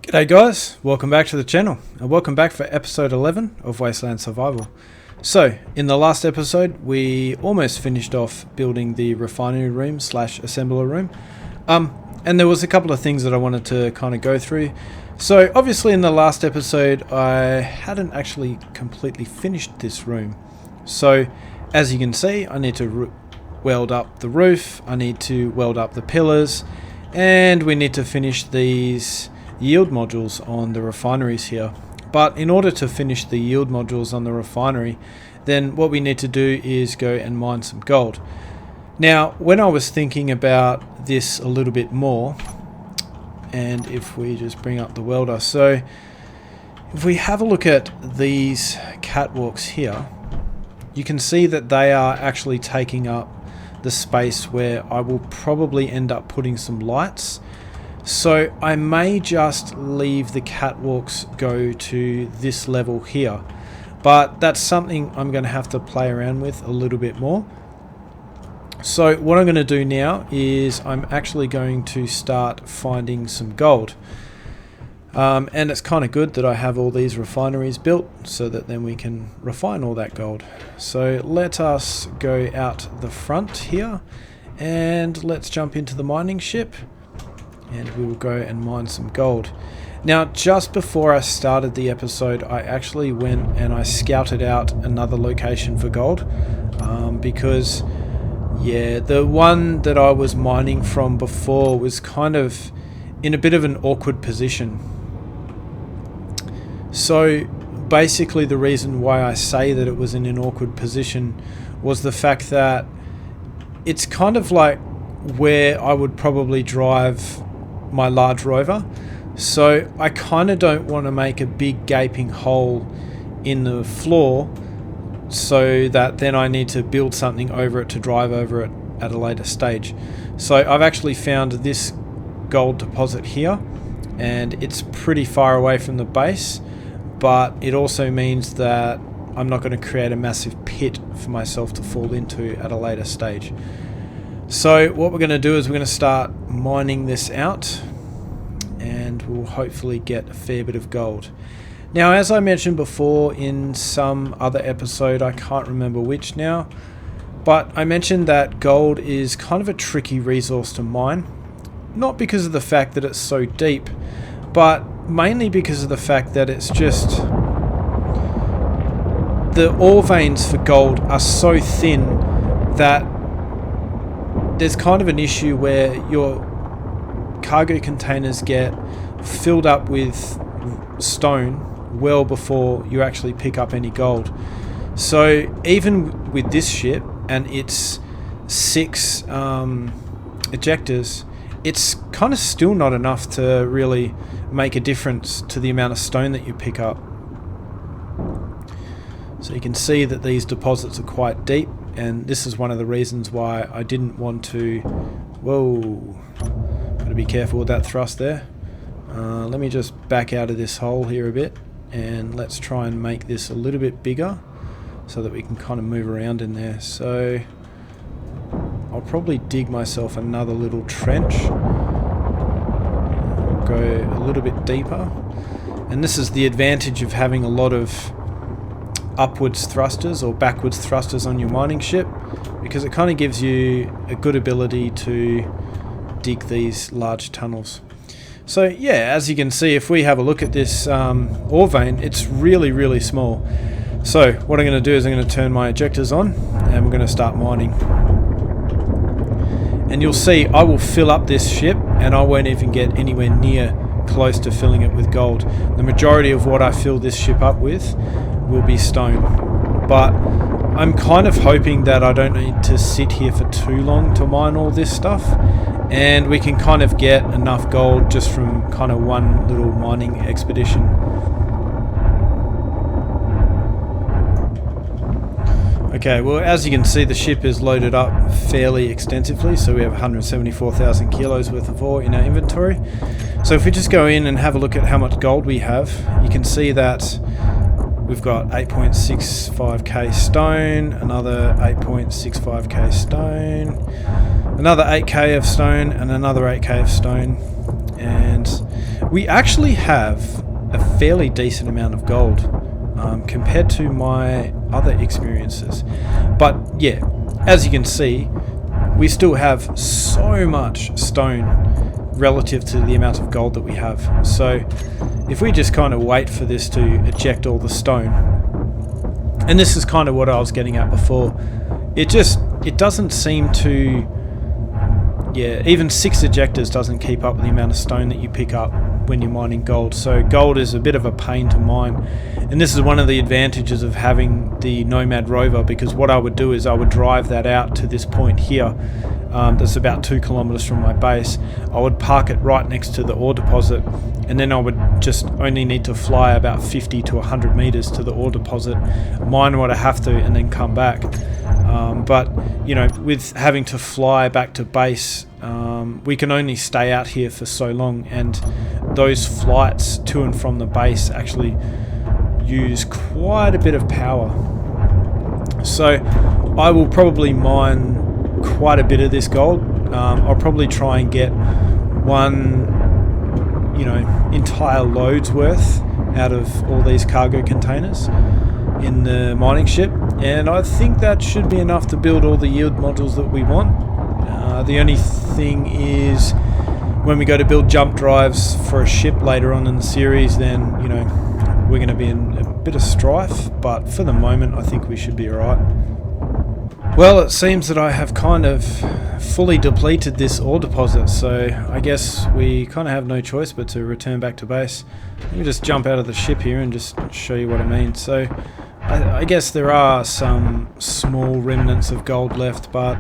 G'day guys, welcome back to the channel and welcome back for episode 11 of Wasteland Survival. So in the last episode we almost finished off building the refinery room slash assembler room, and there was a couple of things that I wanted to kind of go through. So obviously in the last episode I hadn't actually completely finished this room, so as you can see I need to weld up the roof, I need to weld up the pillars, and we need to finish these yield modules on the refineries here. But in order to finish the yield modules on the refinery, then what we need to do is go and mine some gold. Now when I was thinking about this a little bit more, and if we just bring up the welder, so if we have a look at these catwalks here, you can see that they are actually taking up the space where I will probably end up putting some lights. So I may just leave the catwalks go to this level here, but that's something I'm going to have to play around with a little bit more. So what I'm going to do now is I'm actually going to start finding some gold, and it's kind of good that I have all these refineries built so that then we can refine all that gold. So let us go out the front here and let's jump into the mining ship, and we will go and mine some gold. Now just before I started the episode I actually went and I scouted out another location for gold, because the one that I was mining from before was kind of in a bit of an awkward position. So basically the reason why I say that it was in an awkward position was the fact that it's kind of like where I would probably drive my large rover, so I kind of don't want to make a big gaping hole in the floor so that then I need to build something over it to drive over it at a later stage. So I've actually found this gold deposit here, and it's pretty far away from the base, but it also means that I'm not going to create a massive pit for myself to fall into at a later stage. So what we're going to do is we're going to start mining this out, and we'll hopefully get a fair bit of gold. Now as I mentioned before in some other episode, I can't remember which now, but I mentioned that gold is kind of a tricky resource to mine, not because of the fact that it's so deep, but mainly because of the fact that it's just the ore veins for gold are so thin that there's kind of an issue where your cargo containers get filled up with stone well before you actually pick up any gold. So even with this ship and its 6 ejectors, it's kind of still not enough to really make a difference to the amount of stone that you pick up. So you can see that these deposits are quite deep, and this is one of the reasons why I didn't want to... Whoa, gotta be careful with that thrust there. Let me just back out of this hole here a bit, and let's try and make this a little bit bigger so that we can kind of move around in there. So I'll probably dig myself another little trench, go a little bit deeper, and this is the advantage of having a lot of upwards thrusters or backwards thrusters on your mining ship, because it kind of gives you a good ability to dig these large tunnels. So yeah, as you can see, if we have a look at this ore vein, it's really small. So what I'm going to do is I'm going to turn my ejectors on and we're going to start mining, and you'll see I will fill up this ship and I won't even get anywhere near close to filling it with gold. The majority of what I fill this ship up with will be stone, but I'm kind of hoping that I don't need to sit here for too long to mine all this stuff, and we can kind of get enough gold just from kind of one little mining expedition. Okay, well as you can see the ship is loaded up fairly extensively, so we have 174,000 kilos worth of ore in our inventory. So if we just go in and have a look at how much gold we have, you can see that we've got 8.65k stone, another 8.65k stone, another 8k of stone, and another 8k of stone, and we actually have a fairly decent amount of gold compared to my other experiences. But yeah, as you can see, we still have so much stone relative to the amount of gold that we have. So if we just kind of wait for this to eject all the stone, and this is kind of what I was getting at before, it doesn't seem to, yeah, even 6 ejectors doesn't keep up with the amount of stone that you pick up when you're mining gold. So gold is a bit of a pain to mine, and this is one of the advantages of having the Nomad rover, because what I would do is I would drive that out to this point here, that's about 2 kilometers from my base. I would park it right next to the ore deposit, and then I would just only need to fly about 50 to 100 meters to the ore deposit, mine what I have to, and then come back. But you know, with having to fly back to base, we can only stay out here for so long, and those flights to and from the base actually use quite a bit of power. So I will probably mine quite a bit of this gold. I'll probably try and get one, you know, entire load's worth out of all these cargo containers in the mining ship, and I think that should be enough to build all the yield modules that we want. The only thing is, when we go to build jump drives for a ship later on in the series, then, you know, we're going to be in a bit of strife, but for the moment I think we should be alright. Well, it seems that I have kind of fully depleted this ore deposit, so I guess we kind of have no choice but to return back to base. Let me just jump out of the ship here and just show you what I mean. So I guess there are some small remnants of gold left, but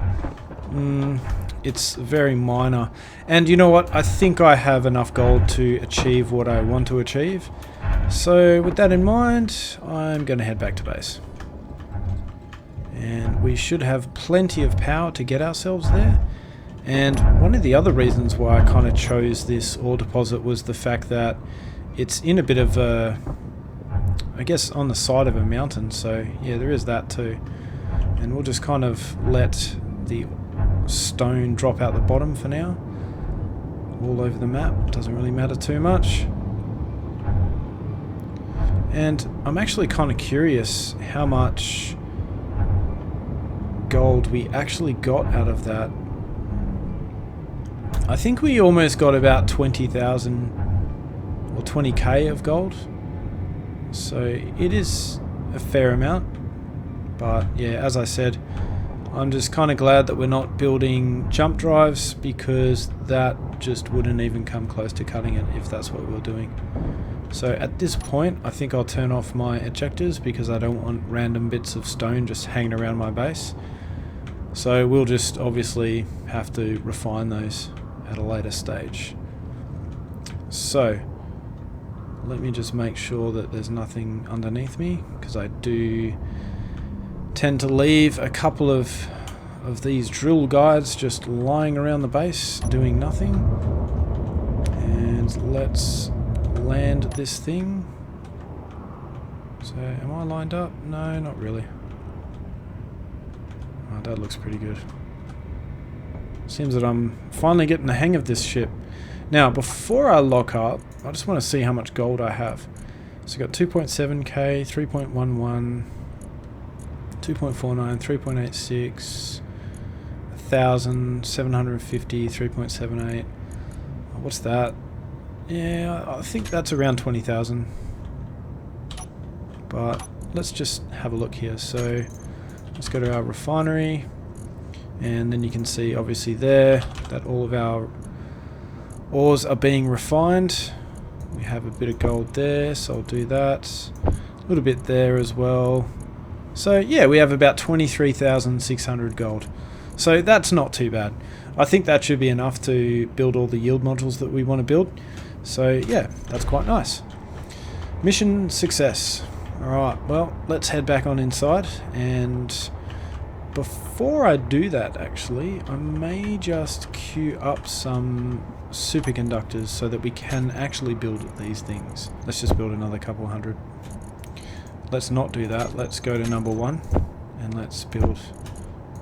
it's very minor. And you know what? I think I have enough gold to achieve what I want to achieve. So with that in mind, I'm going to head back to base. And we should have plenty of power to get ourselves there. And one of the other reasons why I kind of chose this ore deposit was the fact that it's in a bit of a, I guess, on the side of a mountain. So yeah, there is that too. And we'll just kind of let the stone drop out the bottom for now. All over the map, doesn't really matter too much. And I'm actually kind of curious how much gold we actually got out of that. I think we almost got about 20,000 or 20k of gold, so it is a fair amount. But yeah, as I said, I'm just kind of glad that we're not building jump drives, because that just wouldn't even come close to cutting it if that's what we were doing. So at this point I think I'll turn off my ejectors, because I don't want random bits of stone just hanging around my base. So we'll just obviously have to refine those at a later stage. So let me just make sure that there's nothing underneath me, because I do tend to leave a couple of these drill guides just lying around the base doing nothing. And let's land this thing. So am I lined up? No, not really. Oh, that looks pretty good. Seems that I'm finally getting the hang of this ship. Now, before I lock up, I just want to see how much gold I have. So I've got 2.7k, 3.11, 2.49, 3.86, 1,000, 750, 3.78. What's that? Yeah, I think that's around 20,000. But let's just have a look here. So let's go to our refinery, and then you can see obviously there that all of our ores are being refined. We have a bit of gold there, so I'll do that. A little bit there as well. So yeah, we have about 23,600 gold. So that's not too bad. I think that should be enough to build all the yield modules that we want to build. So yeah, that's quite nice. Mission success. Alright, well, let's head back on inside, and before I do that actually, I may just queue up some superconductors so that we can actually build these things. Let's just build another couple hundred. Let's not do that. Let's go to number 1 and let's build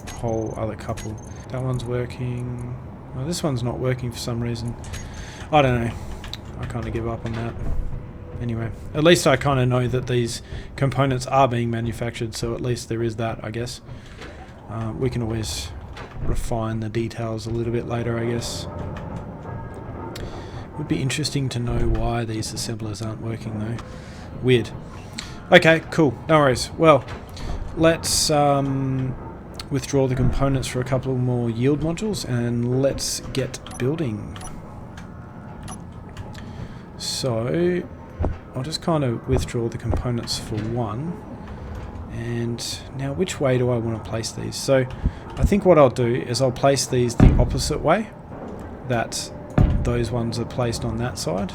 a whole other couple. That one's working. Well, this one's not working for some reason. I don't know. I kind of give up on that. Anyway, at least I kind of know that these components are being manufactured, so at least there is that, I guess. We can always refine the details a little bit later, I guess. Would be interesting to know why these assemblers aren't working though. Weird. Okay, cool. No worries. Well, let's withdraw the components for a couple more yield modules and let's get building. So I'll just kind of withdraw the components for one. And now which way do I want to place these? So I think what I'll do is I'll place these the opposite way that those ones are placed on that side.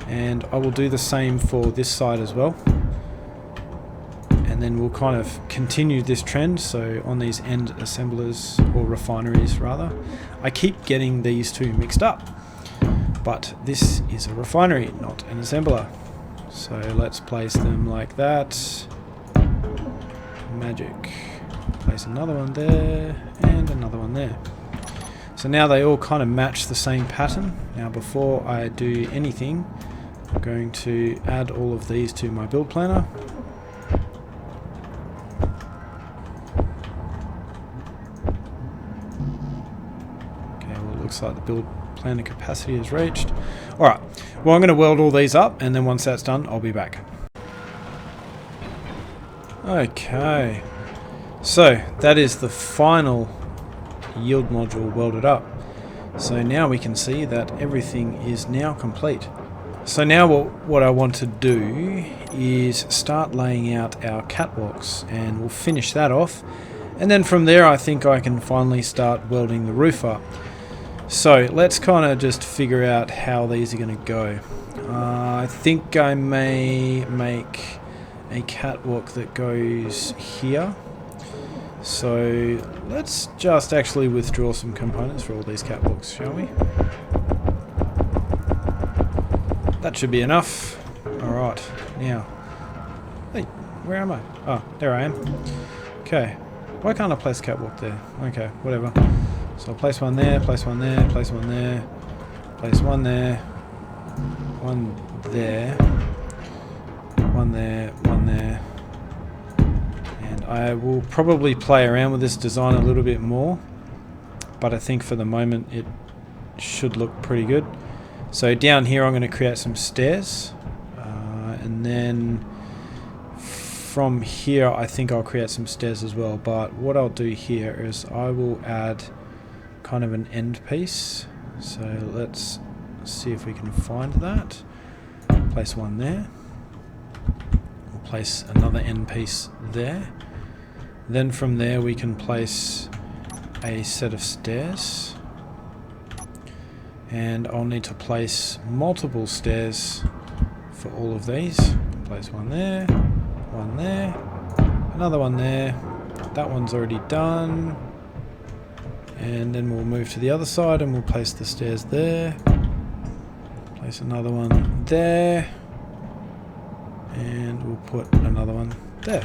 And I will do the same for this side as well. And then we'll kind of continue this trend. So on these end assemblers, or refineries rather, I keep getting these two mixed up. But this is a refinery, not an assembler. So let's place them like that. Magic. Place another one there and another one there. So now they all kind of match the same pattern. Now before I do anything, I'm going to add all of these to my build planner. Okay, well it looks like the build planner capacity is reached. Alright, well I'm going to weld all these up, and then once that's done I'll be back. Okay, so that is the final yield module welded up. So now we can see that everything is now complete. So now what I want to do is start laying out our catwalks, and we'll finish that off, and then from there I think I can finally start welding the roof up. So let's kind of just figure out how these are going to go. I think I may make a catwalk that goes here. So let's just actually withdraw some components for all these catwalks, shall we? That should be enough. Alright, now. Hey, where am I? Oh, there I am. Okay. Why can't I place a catwalk there? Okay, whatever. So I'll place one there, place one there, place one there, place one there, one there, one there, one there. And I will probably play around with this design a little bit more, but I think for the moment it should look pretty good. So down here I'm going to create some stairs, and then from here I think I'll create some stairs as well. But what I'll do here is I will add kind of an end piece. So let's see if we can find that. Place one there. We'll place another end piece there. Then from there we can place a set of stairs. And I'll need to place multiple stairs for all of these. Place one there, another one there. That one's already done. And then we'll move to the other side and we'll place the stairs there. Place another one there. And we'll put another one there.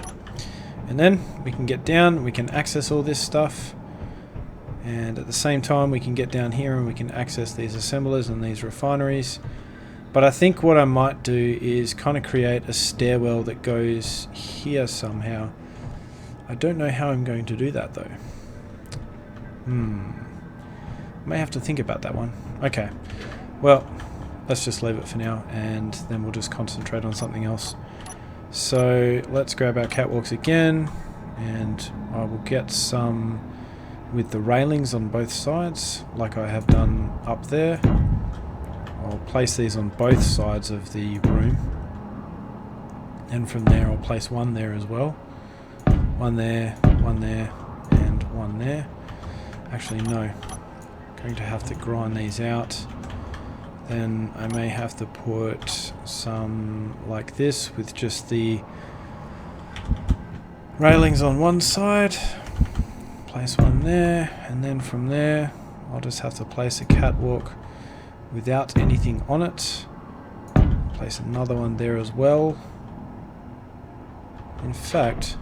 And then we can get down, we can access all this stuff. And at the same time we can get down here and we can access these assemblers and these refineries. But I think what I might do is kind of create a stairwell that goes here somehow. I don't know how I'm going to do that though. May have to think about that one. Okay, well, let's just leave it for now and then we'll just concentrate on something else. So let's grab our catwalks again, and I will get some with the railings on both sides like I have done up there. I'll place these on both sides of the room, and from there I'll place one there as well. One there, and one there. Actually no, I'm going to have to grind these out. Then I may have to put some like this with just the railings on one side. Place one there, and then from there I'll just have to place a catwalk without anything on it. Place another one there as well. In fact,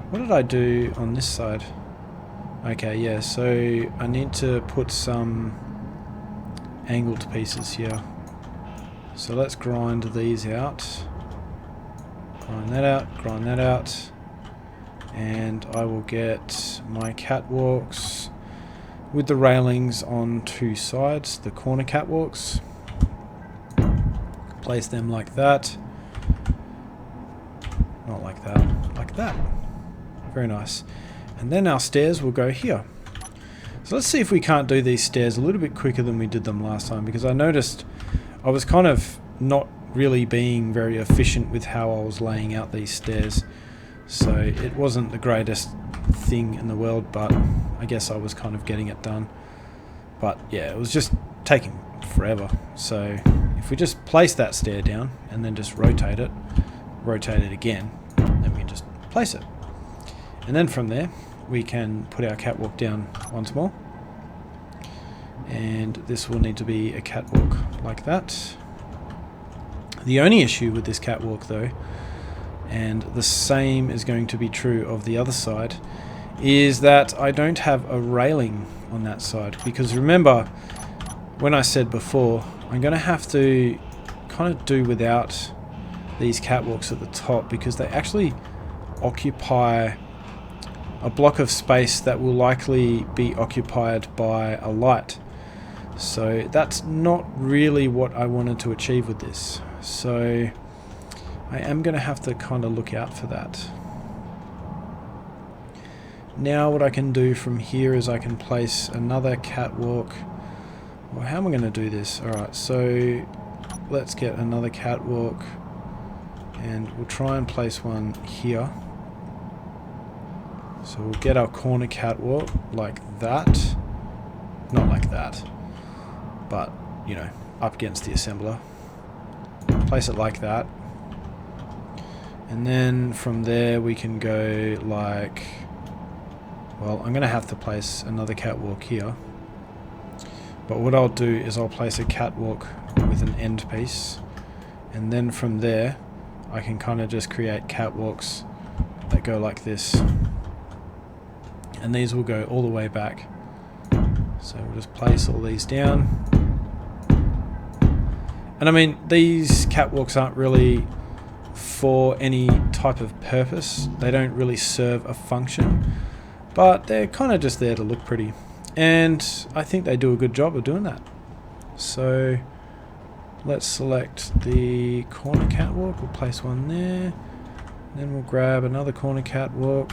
what did I do on this side? Okay, yeah, so I need to put some angled pieces here. So let's grind these out. Grind that out, grind that out. And I will get my catwalks with the railings on two sides, the corner catwalks. Place them like that. Not like that, like that. Very nice. And then our stairs will go here. So let's see if we can't do these stairs a little bit quicker than we did them last time, because I noticed I was kind of not really being very efficient with how I was laying out these stairs. So it wasn't the greatest thing in the world, but I guess I was kind of getting it done. But yeah, it was just taking forever. So if we just place that stair down and then just rotate it again, then we can just place it. And then from there we can put our catwalk down once more. And this will need to be a catwalk like that. The only issue with this catwalk though, and the same is going to be true of the other side, is that I don't have a railing on that side. Because remember, when I said before, I'm going to have to kind of do without these catwalks at the top, because they actually occupy a block of space that will likely be occupied by a light. So that's not really what I wanted to achieve with this. So I am going to have to kind of look out for that. Now what I can do from here is I can place another catwalk. Well, how am I going to do this? Alright, so let's get another catwalk and we'll try and place one here. So we'll get our corner catwalk like that. Not like that, but you know, up against the assembler. Place it like that. And then from there we can go like, well, I'm going to have to place another catwalk here. But what I'll do is I'll place a catwalk with an end piece. And then from there I can kind of just create catwalks that go like this. And these will go all the way back. So we'll just place all these down. And I mean, these catwalks aren't really for any type of purpose. They don't really serve a function, but they're kind of just there to look pretty. And I think they do a good job of doing that. So let's select the corner catwalk. We'll place one there. Then we'll grab another corner catwalk.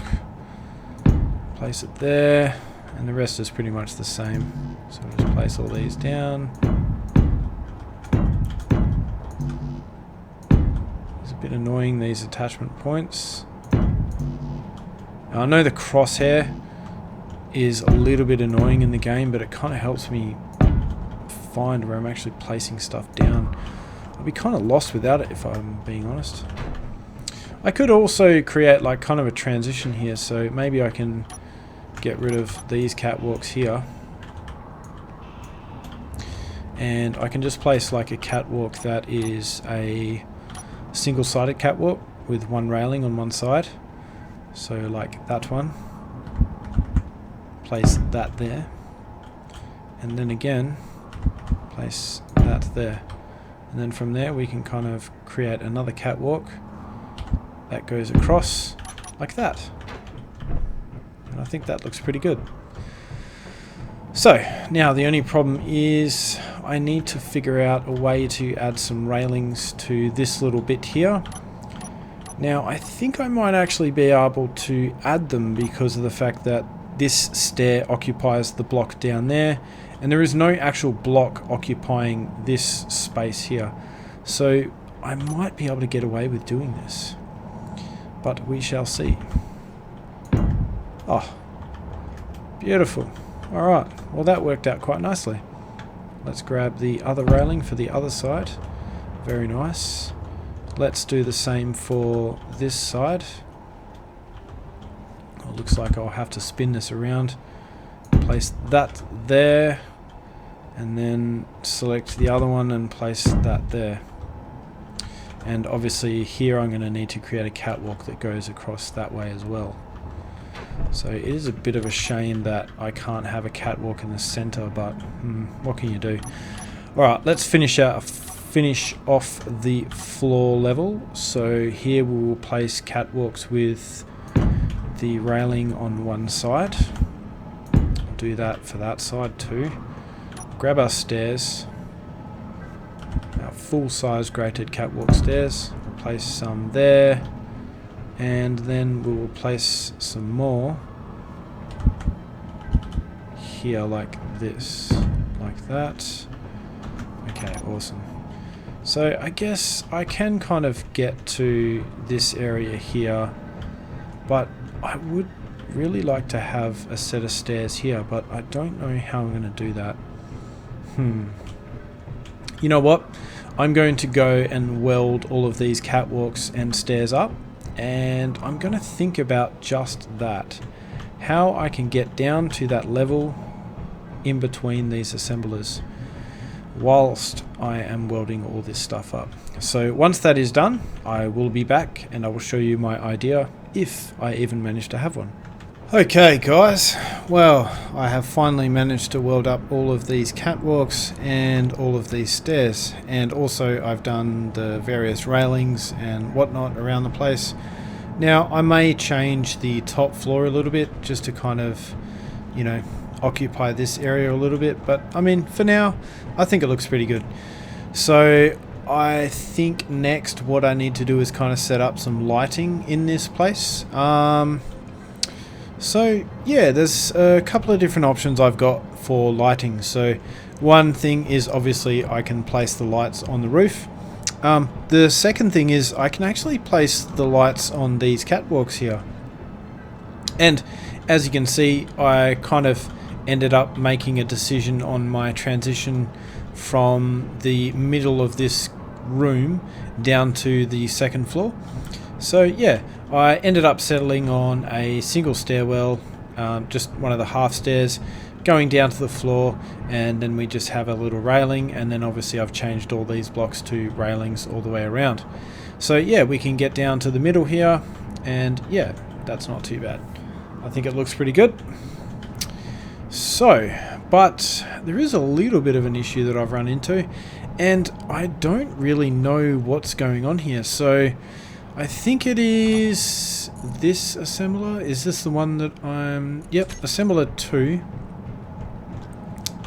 Place it there. And the rest is pretty much the same. So we'll just place all these down. It's a bit annoying, these attachment points. Now, I know the crosshair is a little bit annoying in the game, but it kind of helps me find where I'm actually placing stuff down. I'll be kind of lost without it if I'm being honest. I could also create like kind of a transition here, so maybe I can get rid of these catwalks here. And I can just place like a catwalk that is a single-sided catwalk with one railing on one side. So like that one. Place that there. And then again, place that there. And then from there we can kind of create another catwalk that goes across like that. And I think that looks pretty good. So now the only problem is I need to figure out a way to add some railings to this little bit here. Now I think I might actually be able to add them because of the fact that this stair occupies the block down there and there is no actual block occupying this space here. So I might be able to get away with doing this, but we shall see. Oh, beautiful. Alright, well that worked out quite nicely. Let's grab the other railing for the other side. Very nice. Let's do the same for this side. It looks like I'll have to spin this around. Place that there. And then select the other one and place that there. And obviously here I'm going to need to create a catwalk that goes across that way as well. So it is a bit of a shame that I can't have a catwalk in the center, but what can you do? Alright, let's finish our finish off the floor level. So here we will place catwalks with the railing on one side. Do that for that side too. Grab our stairs, our full-size grated catwalk stairs. We'll place some there, and then we will place some more here like this, like that. Okay, awesome. So I guess I can kind of get to this area here, but I would really like to have a set of stairs here, but I don't know how I'm going to do that. You know what? I'm going to go and weld all of these catwalks and stairs up, and I'm going to think about just that. How I can get down to that level in between these assemblers whilst I am welding all this stuff up. So once that is done, I will be back and I will show you my idea, if I even manage to have one. Okay guys, well, I have finally managed to weld up all of these catwalks and all of these stairs, and also I've done the various railings and whatnot around the place. Now I may change the top floor a little bit just to kind of, you know, occupy this area a little bit, but I mean, for now I think it looks pretty good. So I think next what I need to do is kind of set up some lighting in this place. So yeah, there's a couple of different options I've got for lighting. So one thing is obviously I can place the lights on the roof. The second thing is I can actually place the lights on these catwalks here. And as you can see, I kind of ended up making a decision on my transition from the middle of this room down to the second floor. So yeah, I ended up settling on a single stairwell, just one of the half stairs going down to the floor, and then we just have a little railing, and then obviously I've changed all these blocks to railings all the way around. So yeah, we can get down to the middle here, and yeah, that's not too bad. I think it looks pretty good. So, but there is a little bit of an issue that I've run into, and I don't really know what's going on here. So I think it is this assembler. Is this the one that I'm... Yep, assembler 2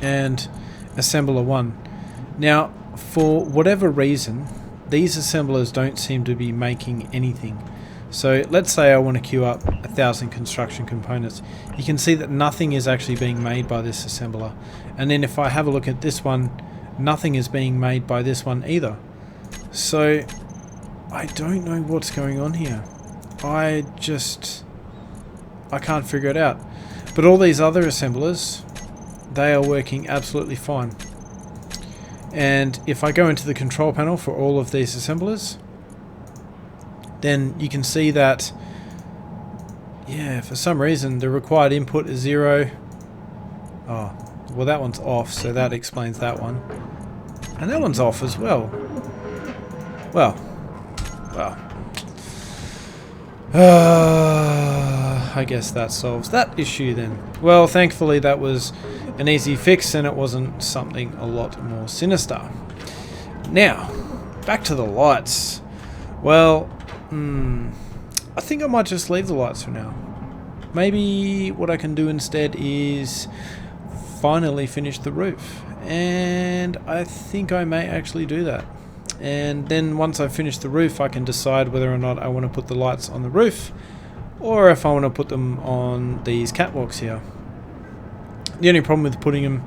and assembler 1. Now, for whatever reason, these assemblers don't seem to be making anything. So let's say I want to queue up 1,000 construction components. You can see that nothing is actually being made by this assembler. And then if I have a look at this one, nothing is being made by this one either. So I don't know what's going on here. I can't figure it out. But all these other assemblers, they are working absolutely fine. And if I go into the control panel for all of these assemblers, then you can see that, yeah, for some reason the required input is 0. Oh, well, that one's off, so that explains that one. And that one's off as well. Well, I guess that solves that issue then. Well, thankfully that was an easy fix and it wasn't something a lot more sinister. Now, back to the lights. Well, I think I might just leave the lights for now. Maybe what I can do instead is finally finish the roof. And I think I may actually do that. And then once I finish the roof, I can decide whether or not I want to put the lights on the roof or if I want to put them on these catwalks here. The only problem with putting them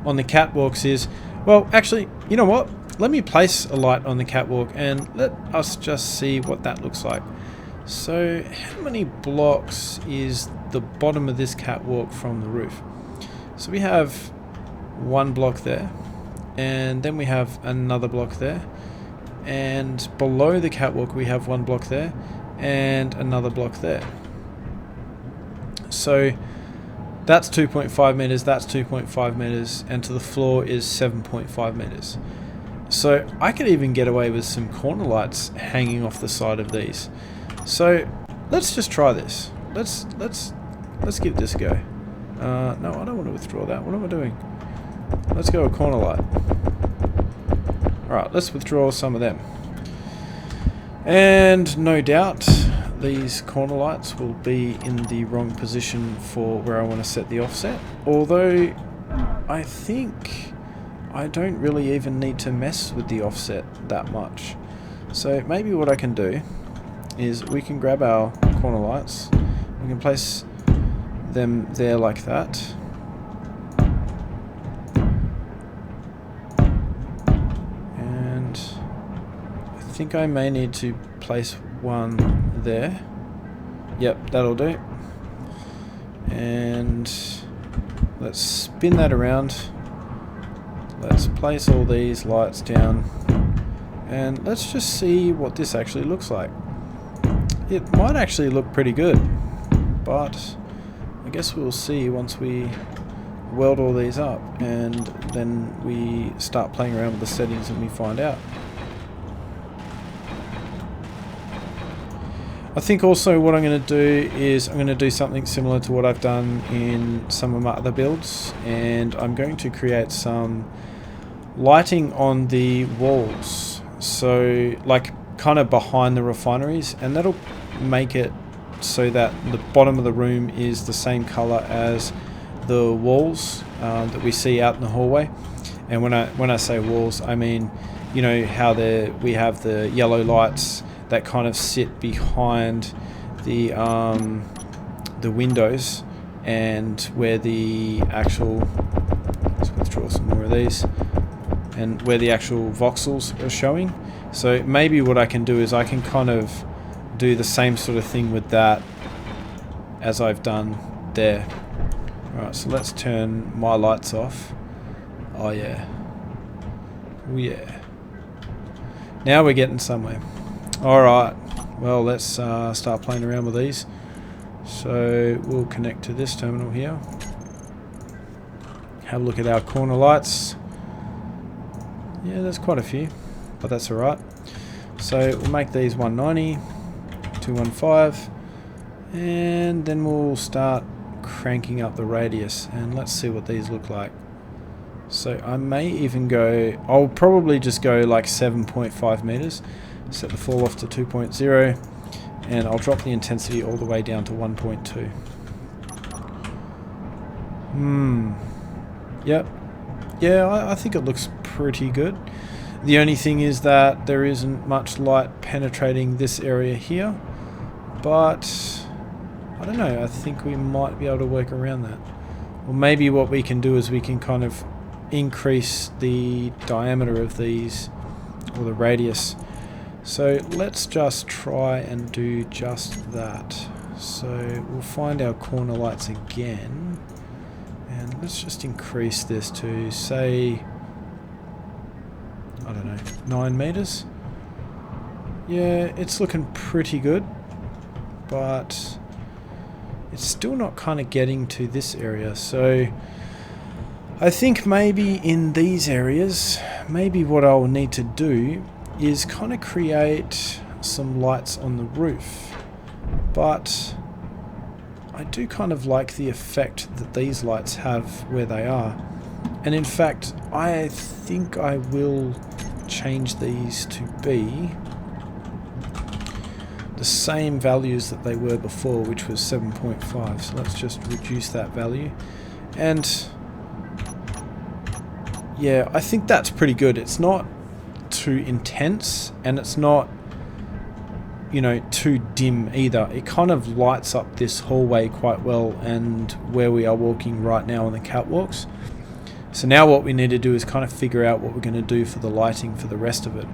on the catwalks is, well, actually, you know what? Let me place a light on the catwalk and let us just see what that looks like. So how many blocks is the bottom of this catwalk from the roof? So we have one block there, and then we have another block there, and below the catwalk we have one block there and another block there. So that's 2.5 meters, that's 2.5 meters, and to the floor is 7.5 meters. So I could even get away with some corner lights hanging off the side of these. So let's just try this. Let's give this a go. No, I don't want to withdraw that. What am I doing? Let's go a corner light. Alright, let's withdraw some of them. And no doubt these corner lights will be in the wrong position for where I want to set the offset. Although I think I don't really even need to mess with the offset that much. So maybe what I can do is we can grab our corner lights, we can place them there like that. And I think I may need to place one there. Yep, that'll do. And let's spin that around. Let's place all these lights down. And let's just see what this actually looks like. It might actually look pretty good, but I guess we'll see once we weld all these up and then we start playing around with the settings and we find out. I think also what I'm going to do is I'm going to do something similar to what I've done in some of my other builds, and I'm going to create some lighting on the walls, so like kind of behind the refineries, and that'll make it so that the bottom of the room is the same color as the walls that we see out in the hallway. And when I say walls, I mean, you know how we have the yellow lights that kind of sit behind the windows, and where the actual, let's withdraw some more of these, and where the actual voxels are showing. So maybe what I can do is I can kind of do the same sort of thing with that as I've done there. Alright, so let's turn my lights off. Oh yeah. Oh yeah. Now we're getting somewhere. Alright, well let's start playing around with these. So we'll connect to this terminal here. Have a look at our corner lights. Yeah, there's quite a few, but that's alright. So we'll make these 190, 215, and then we'll start cranking up the radius, and let's see what these look like. So I may even go, I'll probably just go like 7.5 meters, set the fall off to 2.0, and I'll drop the intensity all the way down to 1.2. Yep. Yeah, I think it looks pretty good. The only thing is that there isn't much light penetrating this area here, but I don't know, I think we might be able to work around that. Or maybe what we can do is we can kind of increase the diameter of these, or the radius. So let's just try and do just that. So we'll find our corner lights again, and let's just increase this to, say, I don't know, 9 meters. Yeah, it's looking pretty good, but it's still not kind of getting to this area. So I think maybe in these areas, maybe what I'll need to do is kind of create some lights on the roof. But I do kind of like the effect that these lights have where they are. And in fact, I think I will change these to be the same values that they were before, which was 7.5. So let's just reduce that value. And yeah, I think that's pretty good. It's not too intense, and it's not, you know, too dim either. It kind of lights up this hallway quite well, and where we are walking right now on the catwalks. So now what we need to do is kind of figure out what we're going to do for the lighting for the rest of it.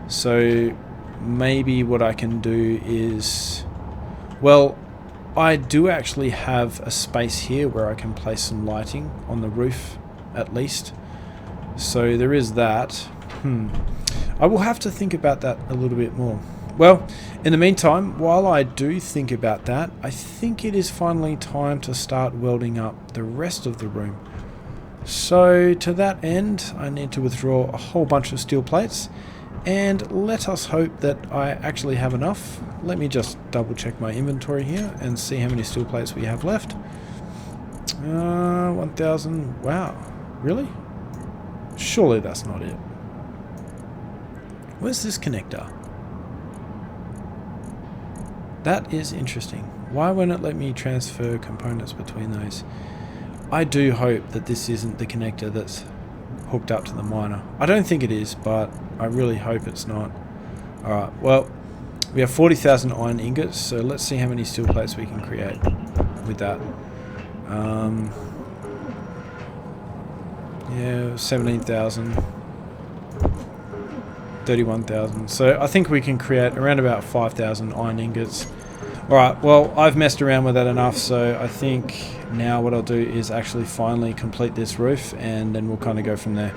So maybe what I can do is, well, I do actually have a space here where I can place some lighting on the roof at least. So there is that. I will have to think about that a little bit more. Well, in the meantime, while I do think about that, I think it is finally time to start welding up the rest of the room. So to that end, I need to withdraw a whole bunch of steel plates, and let us hope that I actually have enough. Let me just double check my inventory here and see how many steel plates we have left. 1,000. Wow, really? Surely that's not it. Where's this connector? That is interesting. Why won't it let me transfer components between those? I do hope that this isn't the connector that's hooked up to the miner. I don't think it is, but I really hope it's not. Alright, well, we have 40,000 iron ingots, so let's see how many steel plates we can create with that. Yeah, 17,000. 31,000. So I think we can create around about 5,000 iron ingots. Alright, well, I've messed around with that enough, so I think now what I'll do is actually finally complete this roof, and then we'll kind of go from there.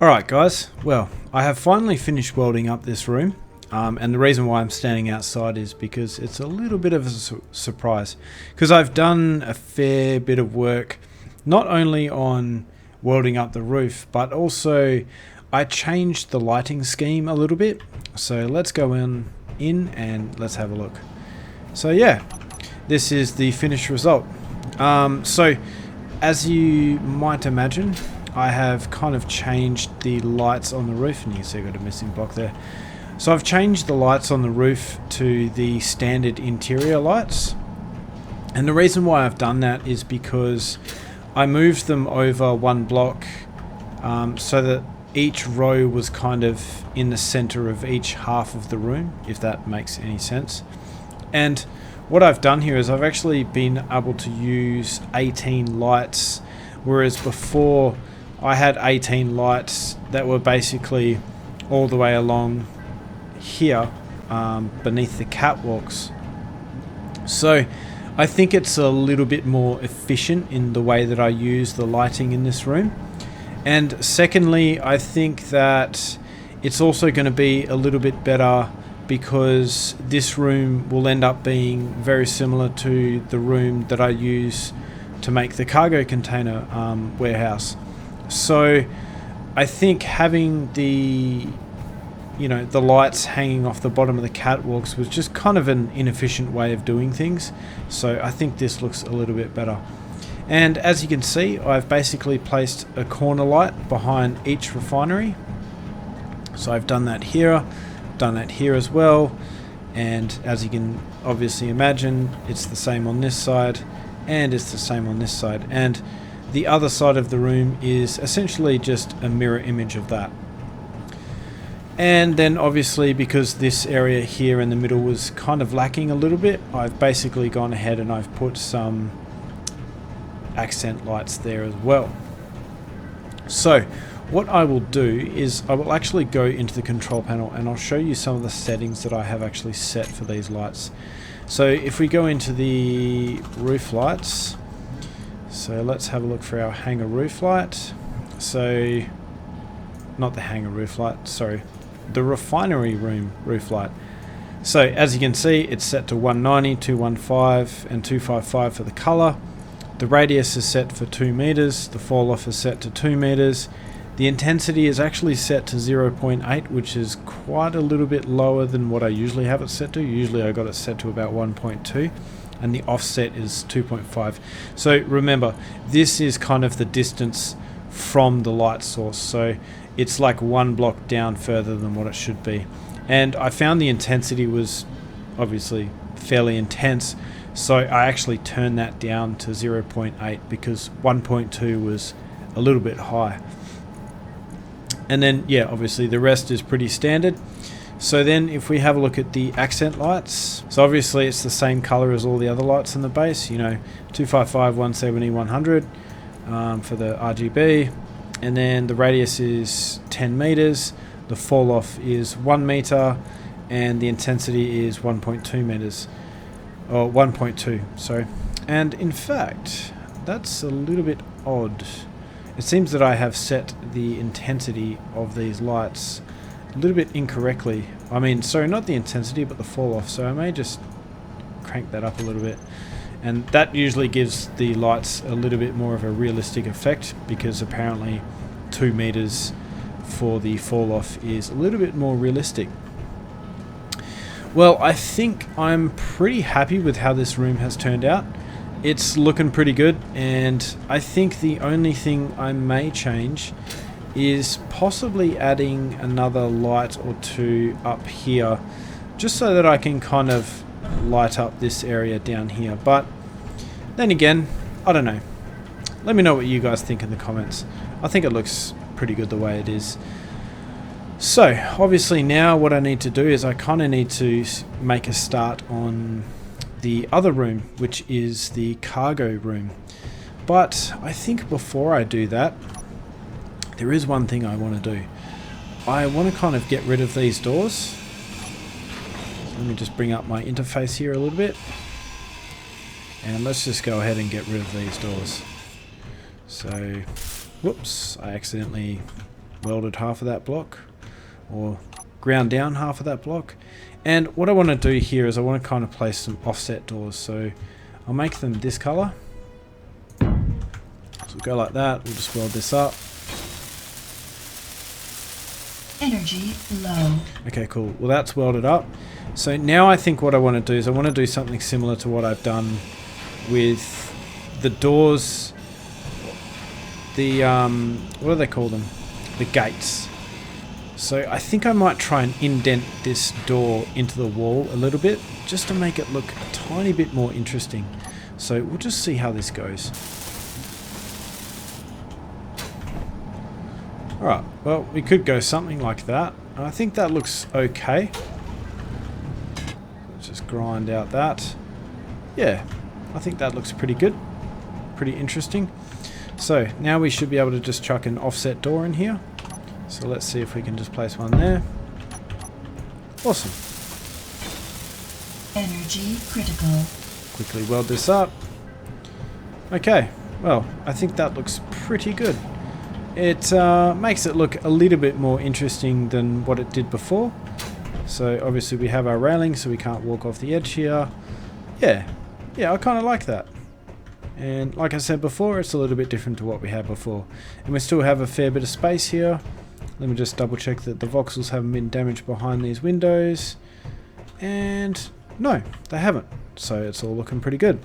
Alright guys, well, I have finally finished welding up this room, and the reason why I'm standing outside is because it's a little bit of a surprise, because I've done a fair bit of work, not only on welding up the roof, but also I changed the lighting scheme a little bit. So let's go in and let's have a look. So yeah, this is the finished result. So as you might imagine, I have kind of changed the lights on the roof, and you can see I've got a missing block there. So I've changed the lights on the roof to the standard interior lights, and the reason why I've done that is because I moved them over one block so that each row was kind of in the center of each half of the room, if that makes any sense. And what I've done here is I've actually been able to use 18 lights, whereas before I had 18 lights that were basically all the way along here beneath the catwalks. So I think it's a little bit more efficient in the way that I use the lighting in this room. And secondly, I think that it's also going to be a little bit better because this room will end up being very similar to the room that I use to make the cargo container warehouse. So I think having the lights hanging off the bottom of the catwalks was just kind of an inefficient way of doing things. So I think this looks a little bit better. And as you can see, I've basically placed a corner light behind each refinery. So I've done that here, done that here as well. And as you can obviously imagine, it's the same on this side and it's the same on this side. And the other side of the room is essentially just a mirror image of that. And then obviously because this area here in the middle was kind of lacking a little bit, I've basically gone ahead and I've put some accent lights there as well. So what I will do is I will actually go into the control panel and I'll show you some of the settings that I have actually set for these lights. So if we go into the roof lights, so let's have a look for our hangar roof light. So not the hangar roof light, sorry, the refinery room roof light. So as you can see, it's set to 190, 215 and 255 for the color. The radius is set for 2 meters, the fall off is set to 2 meters. The intensity is actually set to 0.8, which is quite a little bit lower than what I usually have it set to. Usually I got it set to about 1.2, and the offset is 2.5. So remember, this is kind of the distance from the light source, so it's like one block down further than what it should be. And I found the intensity was obviously fairly intense, so I actually turned that down to 0.8 because 1.2 was a little bit high. And then yeah, obviously the rest is pretty standard. So then if we have a look at the accent lights, so obviously it's the same color as all the other lights in the base, 255, 170, 100 for the RGB. And then the radius is 10 meters, the fall off is 1 meter, and the intensity is 1.2 meters. Or 1.2, sorry. And in fact, that's a little bit odd. It seems that I have set the intensity of these lights a little bit incorrectly. I mean, sorry, not the intensity, but the fall off. So I may just crank that up a little bit. And that usually gives the lights a little bit more of a realistic effect, because apparently 2 meters for the fall off is a little bit more realistic. Well, I think I'm pretty happy with how this room has turned out. It's looking pretty good, and I think the only thing I may change is possibly adding another light or two up here, just so that I can kind of light up this area down here. But then again, I don't know. Let me know what you guys think in the comments. I think it looks pretty good the way it is. So obviously now what I need to do is I kind of need to make a start on the other room, which is the cargo room. But I think before I do that, there is one thing I want to do. I want to kind of get rid of these doors. Let me just bring up my interface here a little bit. And let's just go ahead and get rid of these doors. So, whoops, I accidentally welded half of that block, or ground down half of that block. And what I want to do here is I want to kind of place some offset doors. So I'll make them this color. So we'll go like that. We'll just weld this up. Energy low. Okay, cool. Well, that's welded up. So now I think what I want to do is I want to do something similar to what I've done with the doors. The what do they call them? The gates. So I think I might try and indent this door into the wall a little bit, just to make it look a tiny bit more interesting. So we'll just see how this goes. Alright, well, we could go something like that. I think that looks okay. Let's just grind out that. Yeah, I think that looks pretty good. Pretty interesting. So now we should be able to just chuck an offset door in here. So let's see if we can just place one there. Awesome. Energy critical. Quickly weld this up. Okay, well, I think that looks pretty good. It makes it look a little bit more interesting than what it did before. So obviously we have our railing, so we can't walk off the edge here. Yeah, I kind of like that. And like I said before, it's a little bit different to what we had before. And we still have a fair bit of space here. Let me just double check that the voxels haven't been damaged behind these windows. And no, they haven't. So it's all looking pretty good.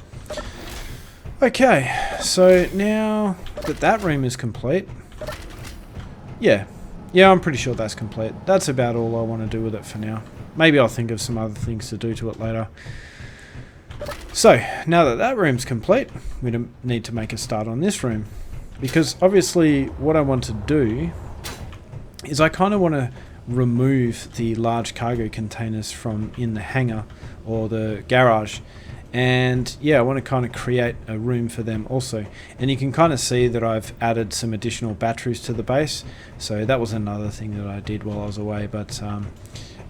Okay, so now that that room is complete, yeah, I'm pretty sure that's complete. That's about all I want to do with it for now. Maybe I'll think of some other things to do to it later. So, now that that room's complete, we need to make a start on this room. Because obviously what I want to do is I kind of want to remove the large cargo containers from in the hangar or the garage. And yeah, I want to kind of create a room for them also. And you can kind of see that I've added some additional batteries to the base. So that was another thing that I did while I was away. But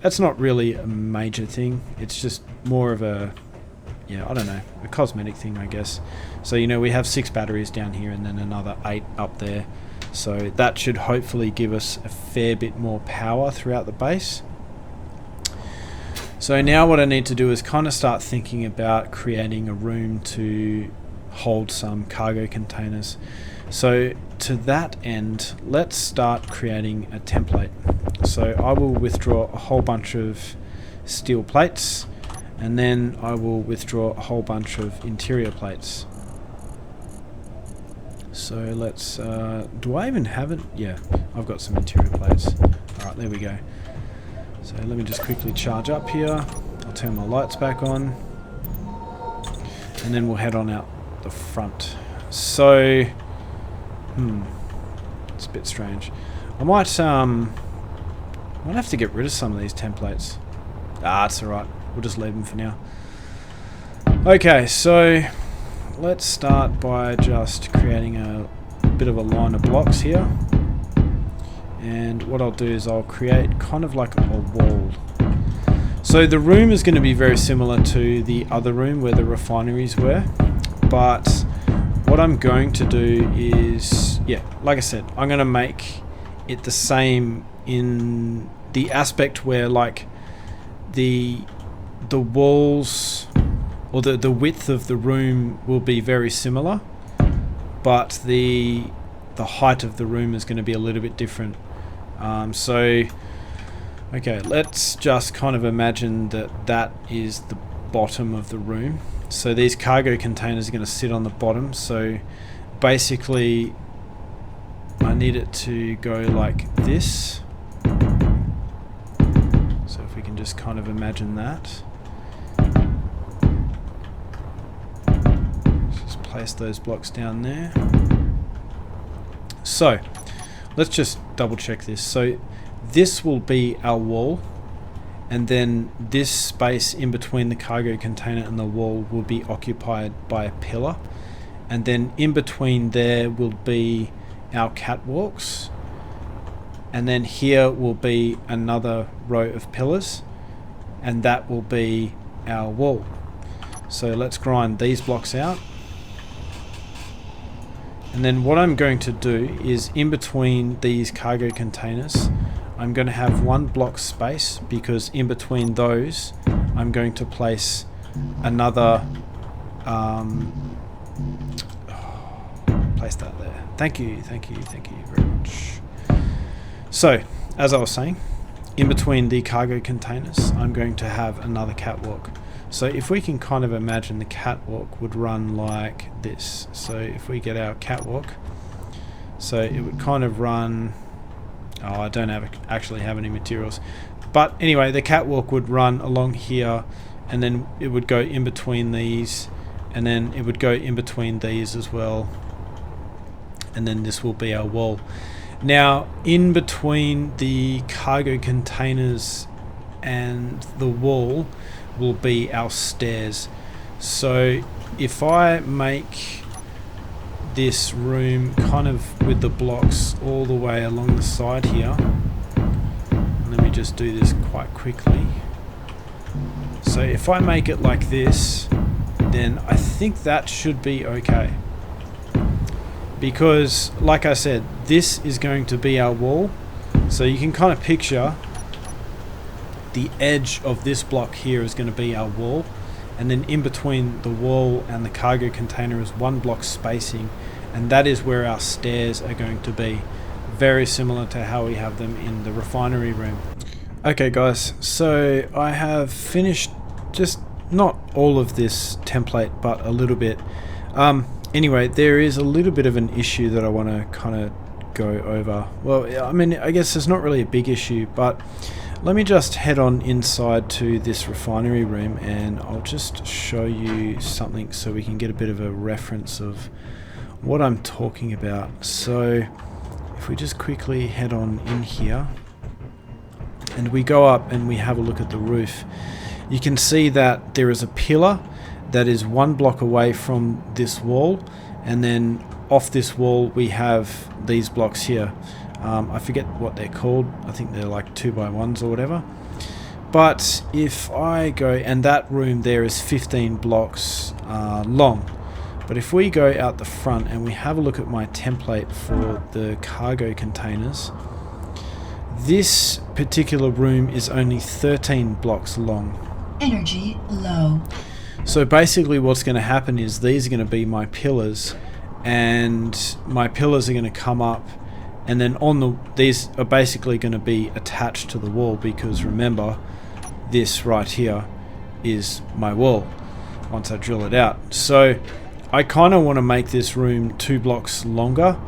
that's not really a major thing. It's just more of a, yeah, I don't know, a cosmetic thing, I guess. So, you know, we have 6 batteries down here and then another 8 up there. So that should hopefully give us a fair bit more power throughout the base. So now what I need to do is kind of start thinking about creating a room to hold some cargo containers. So to that end, let's start creating a template. So I will withdraw a whole bunch of steel plates, and then I will withdraw a whole bunch of interior plates. So let's, do I even have it? Yeah, I've got some interior plates. Alright, there we go. So let me just quickly charge up here. I'll turn my lights back on. And then we'll head on out the front. So, it's a bit strange. I might have to get rid of some of these templates. It's alright. We'll just leave them for now. Okay, so let's start by just creating a bit of a line of blocks here. And what I'll do is I'll create kind of like a wall. So the room is going to be very similar to the other room where the refineries were. But what I'm going to do is, yeah, like I said, I'm going to make it the same in the aspect where like the walls or the width of the room will be very similar, but the height of the room is going to be a little bit different. So okay, let's just kind of imagine that is the bottom of the room. So these cargo containers are going to sit on the bottom. So basically I need it to go like this. So if we can just kind of imagine that. Just place those blocks down there. So let's just double check this. So this will be our wall, and then this space in between the cargo container and the wall will be occupied by a pillar, and then in between there will be our catwalks, and then here will be another row of pillars, and that will be our wall. So let's grind these blocks out. And then what I'm going to do is in between these cargo containers, I'm going to have one block space, because in between those I'm going to place another place that there. Thank you very much. So as I was saying, in between the cargo containers I'm going to have another catwalk. So if we can kind of imagine, the catwalk would run like this. So if we get our catwalk, so it would kind of run, oh, I don't actually have any materials, but anyway, the catwalk would run along here, and then it would go in between these, and then it would go in between these as well, and then this will be our wall. Now in between the cargo containers and the wall will be our stairs. So if I make this room kind of with the blocks all the way along the side here, let me just do this quite quickly. So if I make it like this, then I think that should be okay, because like I said, this is going to be our wall. So you can kind of picture the edge of this block here is going to be our wall, and then in between the wall and the cargo container is one block spacing, and that is where our stairs are going to be, very similar to how we have them in the refinery room. Okay guys, so I have finished just not all of this template, but a little bit. Anyway, there is a little bit of an issue that I want to kind of go over. Well, I mean, I guess it's not really a big issue, but let me just head on inside to this refinery room, and I'll just show you something so we can get a bit of a reference of what I'm talking about. So if we just quickly head on in here and we go up and we have a look at the roof, you can see that there is a pillar that is one block away from this wall, and then off this wall we have these blocks here. I forget what they're called. I think they're like 2x1s or whatever. But if I go, and that room there is 15 blocks long. But if we go out the front and we have a look at my template for the cargo containers, this particular room is only 13 blocks long. Energy low. So basically what's going to happen is these are going to be my pillars, and my pillars are going to come up, and then these are basically going to be attached to the wall, because remember, this right here is my wall once I drill it out. So I kind of want to make this room 2 blocks longer.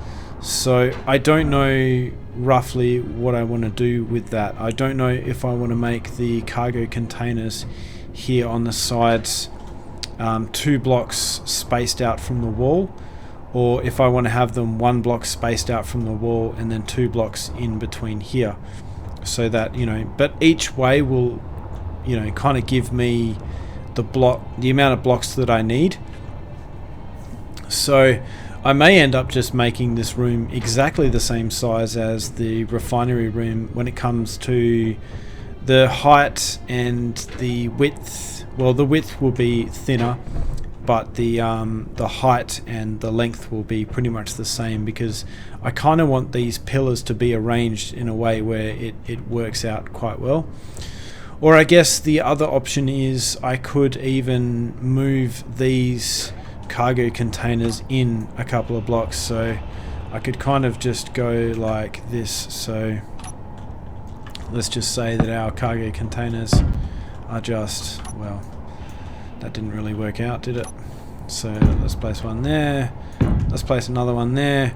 So I don't know roughly what I want to do with that. I don't know if I want to make the cargo containers here on the sides 2 blocks spaced out from the wall, or if I want to have them 1 block spaced out from the wall and then 2 blocks in between here, so that, you know, but each way will, you know, kind of give me the amount of blocks that I need. So I may end up just making this room exactly the same size as the refinery room when it comes to the height and the width. Well, the width will be thinner, but the height and the length will be pretty much the same, because I kind of want these pillars to be arranged in a way where it works out quite well. Or I guess the other option is I could even move these cargo containers in a couple of blocks, so I could kind of just go like this. So let's just say that our cargo containers are just, well, that didn't really work out, did it? So let's place one there, let's place another one there,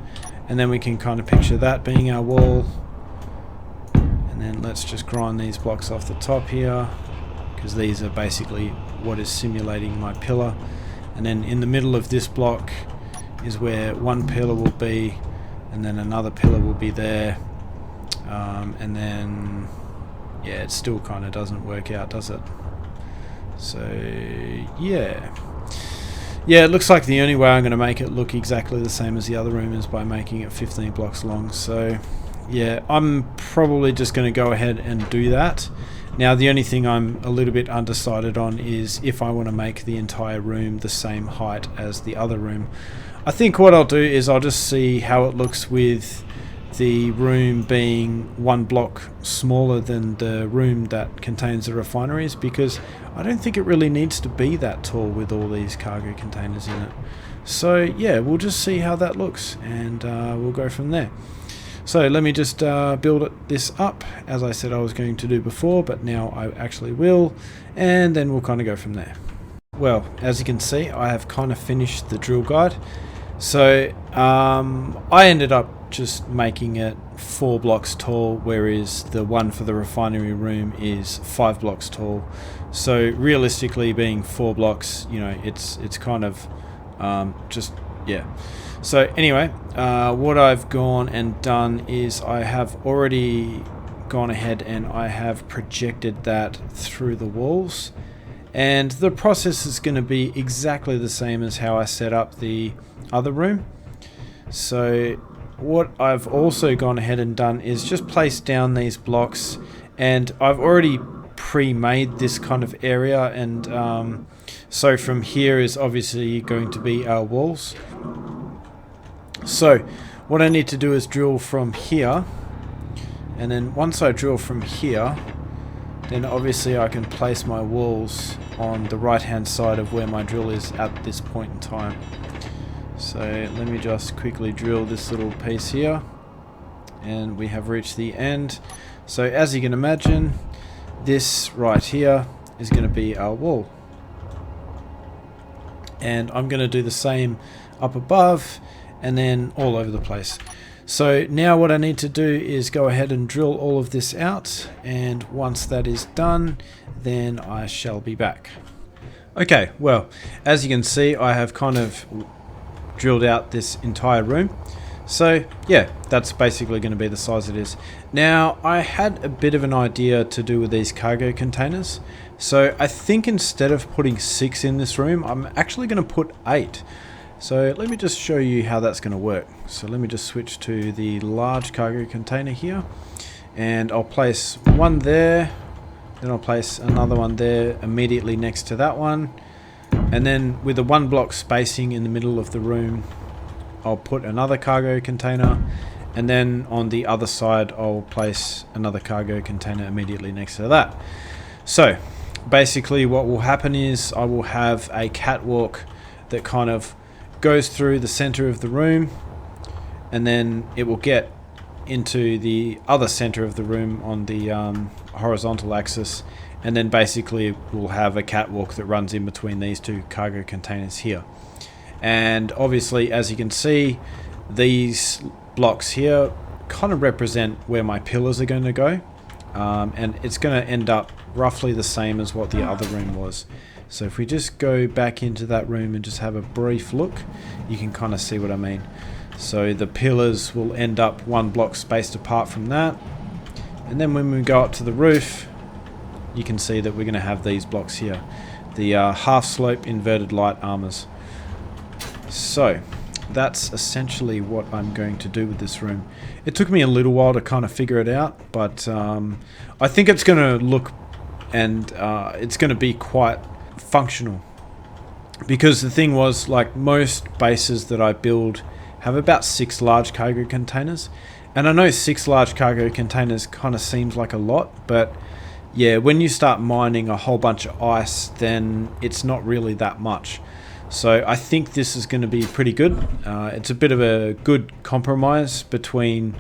and then we can kind of picture that being our wall. And then let's just grind these blocks off the top here, because these are basically what is simulating my pillar. And then in the middle of this block is where one pillar will be, and then another pillar will be there. And then, yeah, it still kind of doesn't work out, does it? So, yeah. Yeah, it looks like the only way I'm going to make it look exactly the same as the other room is by making it 15 blocks long. So, yeah, I'm probably just going to go ahead and do that. Now, the only thing I'm a little bit undecided on is if I want to make the entire room the same height as the other room. I think what I'll do is I'll just see how it looks with the room being one block smaller than the room that contains the refineries, because I don't think it really needs to be that tall with all these cargo containers in it. So yeah, we'll just see how that looks, and we'll go from there. So let me just build this up as I said I was going to do before, but now I actually will, and then we'll kind of go from there. Well, as you can see, I have kind of finished the drill guide. So I ended up just making it 4 blocks tall, whereas the one for the refinery room is 5 blocks tall. So realistically, being 4 blocks, you know, it's kind of just, yeah. So anyway, what I've gone and done is I have already gone ahead and I have projected that through the walls, and the process is going to be exactly the same as how I set up the other room. So what I've also gone ahead and done is just place down these blocks, and I've already pre-made this kind of area, and so from here is obviously going to be our walls. So what I need to do is drill from here, and then once I drill from here, then obviously I can place my walls on the right hand side of where my drill is at this point in time. So let me just quickly drill this little piece here, and we have reached the end. So as you can imagine, this right here is going to be our wall, and I'm going to do the same up above and then all over the place. So now what I need to do is go ahead and drill all of this out, and once that is done, then I shall be back. Okay, well, as you can see, I have kind of drilled out this entire room. So yeah, that's basically going to be the size it is. Now, I had a bit of an idea to do with these cargo containers. So I think instead of putting 6 in this room, I'm actually going to put 8. So let me just show you how that's going to work. So let me just switch to the large cargo container here, and I'll place one there, then I'll place another one there immediately next to that one, and then with a 1 block spacing in the middle of the room, I'll put another cargo container, and then on the other side I'll place another cargo container immediately next to that. So basically what will happen is I will have a catwalk that kind of goes through the center of the room, and then it will get into the other center of the room on the horizontal axis, and then basically we'll have a catwalk that runs in between these 2 cargo containers here. And obviously, as you can see, these blocks here kind of represent where my pillars are going to go, and it's going to end up roughly the same as what the other room was. So if we just go back into that room and just have a brief look, you can kind of see what I mean. So the pillars will end up 1 block spaced apart from that, and then when we go up to the roof, you can see that we're going to have these blocks here, the half slope inverted light armors. So that's essentially what I'm going to do with this room. It took me a little while to kind of figure it out, but I think it's going to look, and it's going to be quite functional, because the thing was, like, most bases that I build have about 6 large cargo containers, and I know 6 large cargo containers kind of seems like a lot, but yeah, when you start mining a whole bunch of ice, then it's not really that much. So I think this is going to be pretty good. It's a bit of a good compromise between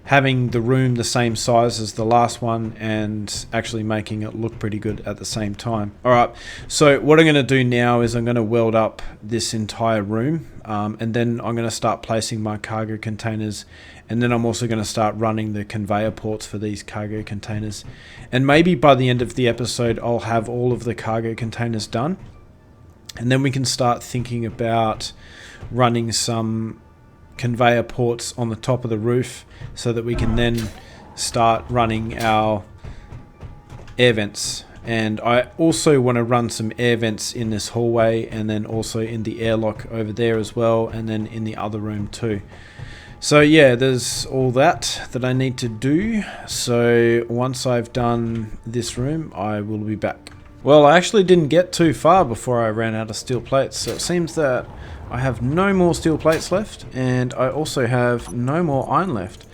having the room the same size as the last one and actually making it look pretty good at the same time. Alright, so what I'm going to do now is I'm going to weld up this entire room, and then I'm going to start placing my cargo containers, and then I'm also going to start running the conveyor ports for these cargo containers. And maybe by the end of the episode I'll have all of the cargo containers done, and then we can start thinking about running some conveyor ports on the top of the roof so that we can then start running our air vents. And I also want to run some air vents in this hallway, and then also in the airlock over there as well, and then in the other room too. So yeah, there's all that I need to do. So once I've done this room, I will be back. Well, I actually didn't get too far before I ran out of steel plates, so it seems that I have no more steel plates left, and I also have no more iron left.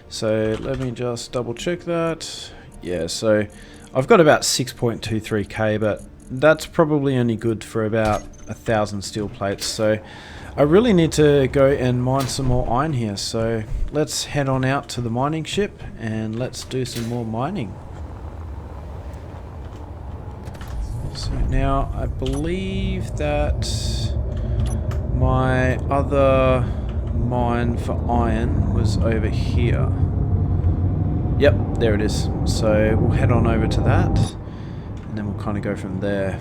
So let me just double check that. Yeah, so I've got about 6.23k, but that's probably only good for about 1,000 steel plates. So I really need to go and mine some more iron here. So let's head on out to the mining ship and let's do some more mining. So now I believe that my other mine for iron was over here. Yep, there it is. So we'll head on over to that, and then we'll kind of go from there.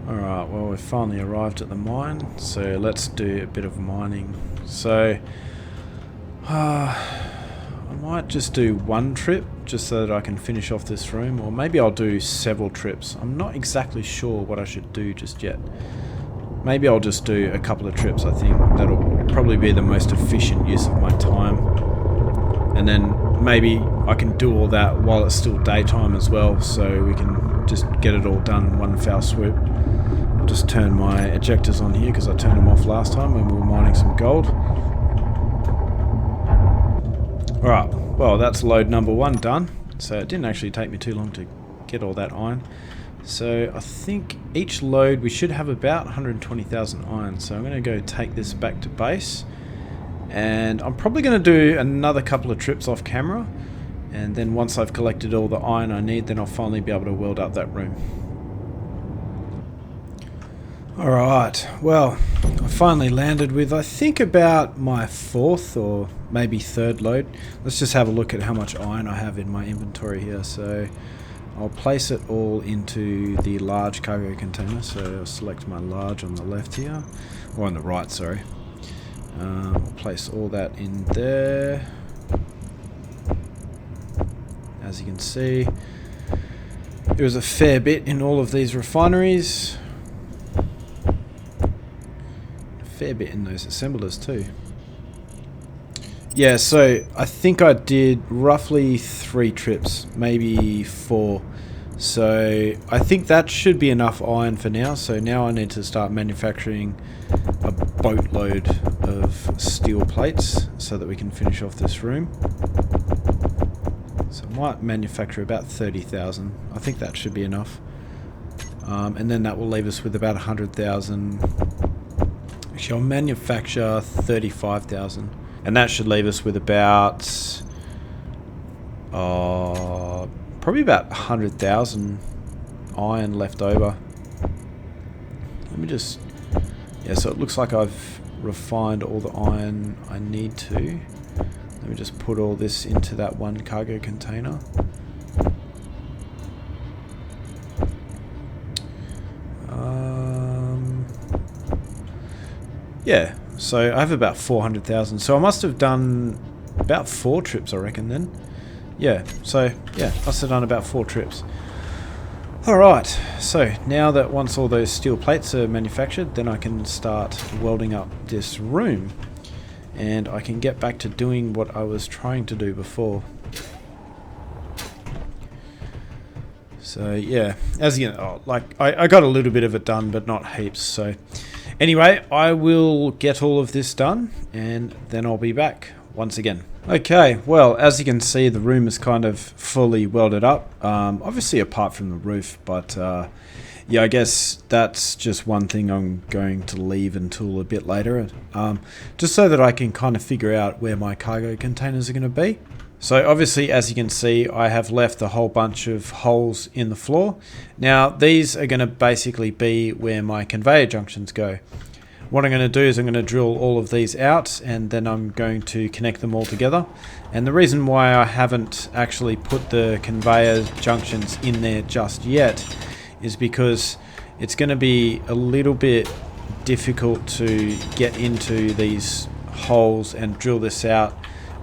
Alright, well, we've finally arrived at the mine, so let's do a bit of mining. So I might just do one trip just so that I can finish off this room, or maybe I'll do several trips. I'm not exactly sure what I should do just yet. Maybe I'll just do a couple of trips. I think that'll probably be the most efficient use of my time. And then maybe I can do all that while it's still daytime as well, so we can just get it all done in one foul swoop. I'll just turn my ejectors on here because I turned them off last time when we were mining some gold. Alright, well, that's load number 1 done. So it didn't actually take me too long to get all that iron. So I think each load we should have about 120,000 iron. So I'm going to go take this back to base, and I'm probably going to do another couple of trips off camera, and then once I've collected all the iron I need, then I'll finally be able to weld up that room. Alright, well, I finally landed with I think about my 4th or maybe 3rd load. Let's just have a look at how much iron I have in my inventory here. So I'll place it all into the large cargo container. So I'll select my large on the left here, or on the right, sorry. I'll place all that in there. As you can see, there was a fair bit in all of these refineries. A fair bit in those assemblers too. Yeah, so I think I did roughly 3 trips, maybe 4. So I think that should be enough iron for now. So now I need to start manufacturing a boatload of steel plates so that we can finish off this room. So I might manufacture about 30,000. I think that should be enough. And then that will leave us with about 100,000. Actually, I'll manufacture 35,000. And that should leave us with about probably about 100,000 iron left over. Let me just... Yeah, so it looks like I've refined all the iron I need to. Let me just put all this into that one cargo container. Yeah, so I have about 400,000. So I must have done about 4 trips, I reckon, then. Yeah, so yeah, must have done about 4 trips. Alright, so now that once all those steel plates are manufactured, then I can start welding up this room. And I can get back to doing what I was trying to do before. So yeah, as you know, I got a little bit of it done, but not heaps. So anyway, I will get all of this done, and then I'll be back once again. Okay, well, as you can see, the room is kind of fully welded up, obviously apart from the roof, but Yeah, I guess that's just one thing I'm going to leave until a bit later, just so that I can kind of figure out where my cargo containers are going to be. So obviously, as you can see, I have left a whole bunch of holes in the floor. Now, these are going to basically be where my conveyor junctions go. What I'm going to do is I'm going to drill all of these out, and then I'm going to connect them all together. And the reason why I haven't actually put the conveyor junctions in there just yet is because it's going to be a little bit difficult to get into these holes and drill this out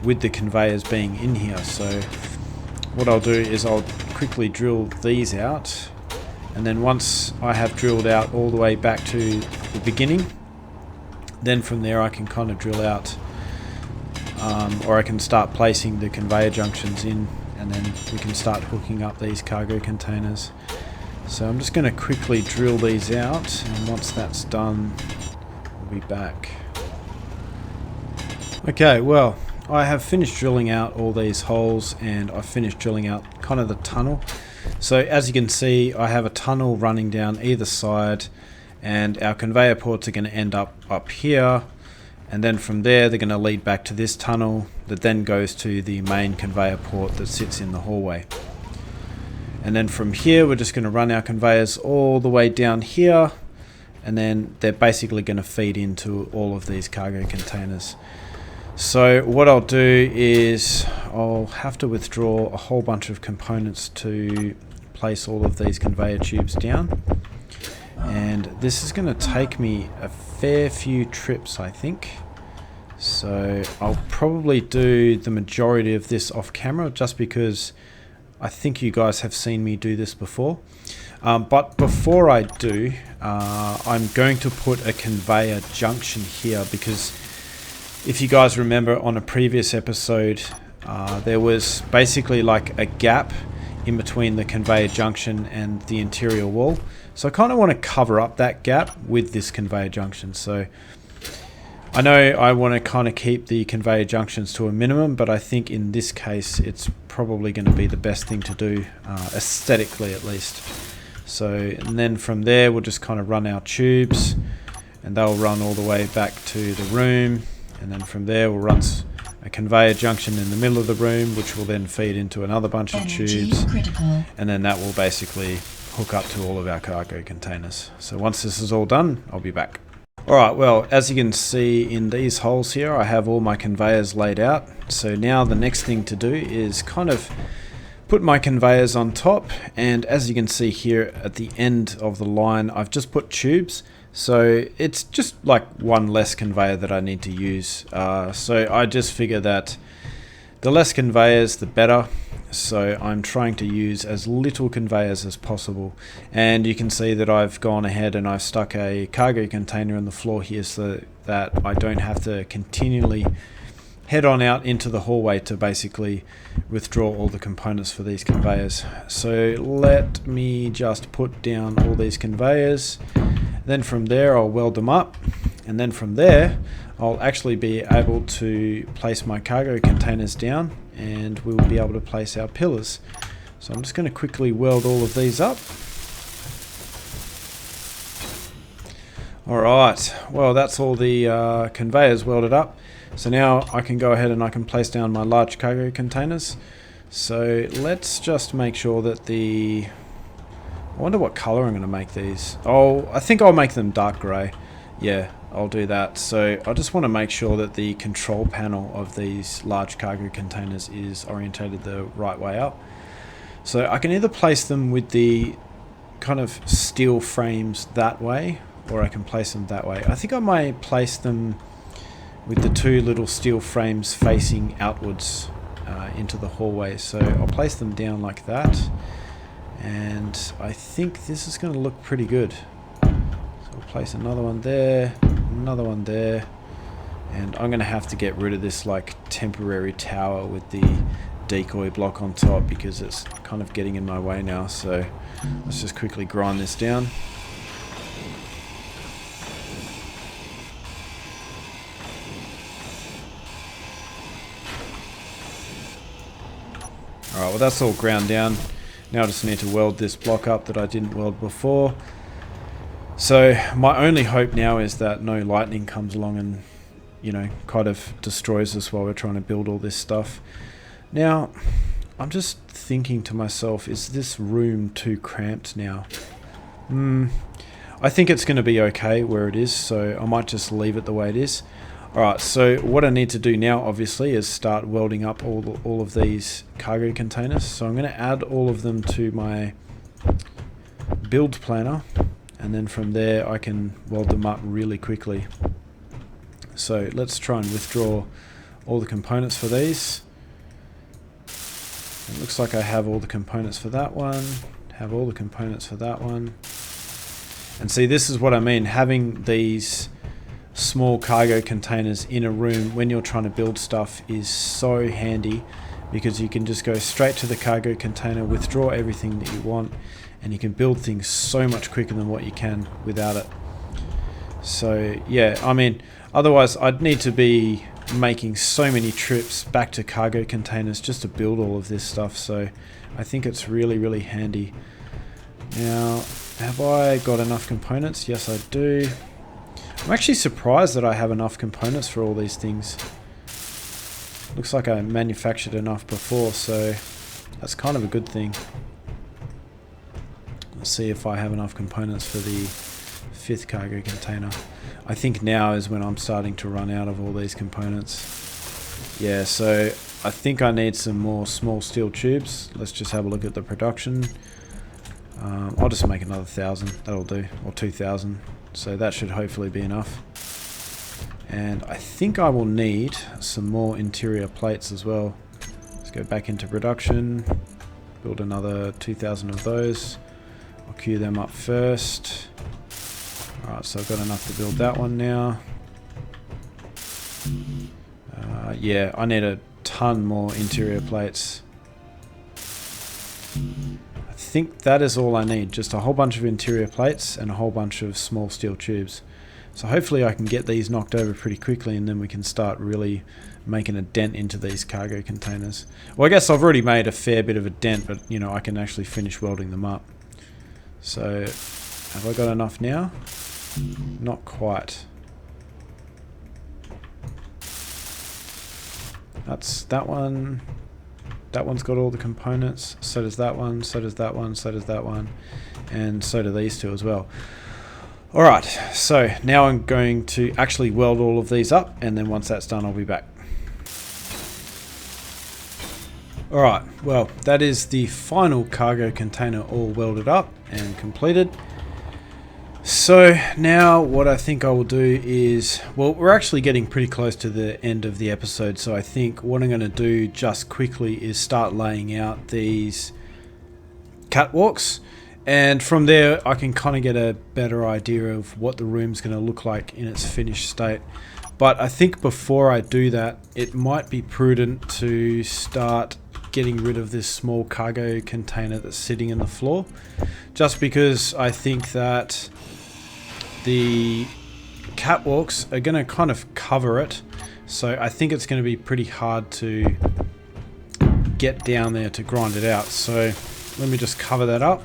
with the conveyors being in here. So what I'll do is I'll quickly drill these out, and then once I have drilled out all the way back to the beginning, then from there I can kind of drill out, or I can start placing the conveyor junctions in, and then we can start hooking up these cargo containers. So I'm just going to quickly drill these out, and once that's done, we'll be back. Okay, well, I have finished drilling out all these holes, and I've finished drilling out kind of the tunnel. So as you can see, I have a tunnel running down either side, and our conveyor ports are going to end up here, and then from there they're going to lead back to this tunnel that then goes to the main conveyor port that sits in the hallway. And then from here we're just going to run our conveyors all the way down here, and then they're basically going to feed into all of these cargo containers. So what I'll do is I'll have to withdraw a whole bunch of components to place all of these conveyor tubes down, and this is going to take me a fair few trips, I think. So I'll probably do the majority of this off camera, just because I think you guys have seen me do this before. But before I do, I'm going to put a conveyor junction here, because if you guys remember on a previous episode, there was basically like a gap in between the conveyor junction and the interior wall. So I kind of want to cover up that gap with this conveyor junction. So I know I want to kind of keep the conveyor junctions to a minimum, but I think in this case it's probably going to be the best thing to do, aesthetically at least. So, and then from there we'll just kind of run our tubes, and they'll run all the way back to the room, and then from there we'll run a conveyor junction in the middle of the room, which will then feed into another bunch of tubes, and then that will basically hook up to all of our cargo containers. So once this is all done, I'll be back. Alright, well, as you can see in these holes here, I have all my conveyors laid out. So now the next thing to do is kind of put my conveyors on top, and as you can see here at the end of the line, I've just put tubes. So it's just like one less conveyor that I need to use. So I just figure that the less conveyors, the better. So I'm trying to use as little conveyors as possible, and you can see that I've gone ahead and I've stuck a cargo container on the floor here so that I don't have to continually head on out into the hallway to basically withdraw all the components for these conveyors. So let me just put down all these conveyors, then from there I'll weld them up, and then from there I'll actually be able to place my cargo containers down, and we will be able to place our pillars. So I'm just going to quickly weld all of these up. Alright, well that's all the conveyors welded up. So now I can go ahead and I can place down my large cargo containers. So let's just make sure that I wonder what color I'm going to make these. Oh, I think I'll make them dark grey. Yeah, I'll do that. So I just want to make sure that the control panel of these large cargo containers is orientated the right way up. So I can either place them with the kind of steel frames that way, or I can place them that way. I think I might place them with the two little steel frames facing outwards into the hallway. So I'll place them down like that, and I think this is going to look pretty good. So I'll place another one there, another one there, and I'm going to have to get rid of this like temporary tower with the decoy block on top because it's kind of getting in my way now. So let's just quickly grind this down. Alright, well that's all ground down. Now I just need to weld this block up that I didn't weld before. So my only hope now is that no lightning comes along and, you know, kind of destroys us while we're trying to build all this stuff. Now, I'm just thinking to myself, is this room too cramped now? I think it's going to be okay where it is, so I might just leave it the way it is. Alright, so what I need to do now, obviously, is start welding up all of these cargo containers. So I'm going to add all of them to my build planner, and then from there I can weld them up really quickly. So let's try and withdraw all the components for these. It looks like I have all the components for that one, have all the components for that one. And see, this is what I mean, having these small cargo containers in a room when you're trying to build stuff is so handy, because you can just go straight to the cargo container, withdraw everything that you want, and you can build things so much quicker than what you can without it. So yeah, I mean, otherwise I'd need to be making so many trips back to cargo containers just to build all of this stuff, so I think it's really, really handy. Now, have I got enough components? Yes, I do. I'm actually surprised that I have enough components for all these things. Looks like I manufactured enough before, so that's kind of a good thing. Let's see if I have enough components for the 5th cargo container. I think now is when I'm starting to run out of all these components. Yeah, so I think I need some more small steel tubes. Let's just have a look at the production. I'll just make another 1,000, that'll do, or 2,000. So that should hopefully be enough. And I think I will need some more interior plates as well. Let's go back into production, build another 2,000 of those. I'll queue them up first. Alright, so I've got enough to build that one now. Yeah, I need a ton more interior plates. I think that is all I need, just a whole bunch of interior plates and a whole bunch of small steel tubes. So hopefully I can get these knocked over pretty quickly, and then we can start really making a dent into these cargo containers. Well, I guess I've already made a fair bit of a dent, but you know, I can actually finish welding them up. So have I got enough now? Not quite. That's that one. That one's got all the components, so does that one, so does that one, so does that one, and so do these two as well. Alright, so now I'm going to actually weld all of these up, and then once that's done I'll be back. Alright, well, that is the final cargo container all welded up and completed. So now what I think I will do is, well, we're actually getting pretty close to the end of the episode, so I think what I'm going to do just quickly is start laying out these catwalks, and from there I can kind of get a better idea of what the room's going to look like in its finished state. But I think before I do that, it might be prudent to start getting rid of this small cargo container that's sitting in the floor, just because I think that the catwalks are going to kind of cover it, so I think it's going to be pretty hard to get down there to grind it out. So let me just cover that up.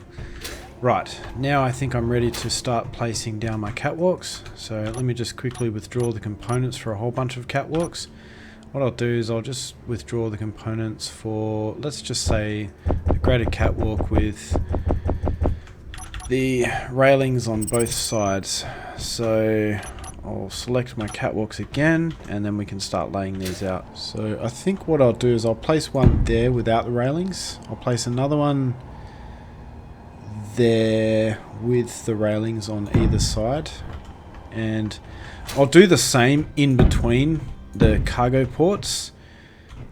Right, now I think I'm ready to start placing down my catwalks. So let me just quickly withdraw the components for a whole bunch of catwalks. What I'll do is I'll just withdraw the components for, let's just say, a graded catwalk with the railings on both sides. So I'll select my catwalks again, and then we can start laying these out. So I think what I'll do is I'll place one there without the railings. I'll place another one there with the railings on either side, and I'll do the same in between the cargo ports,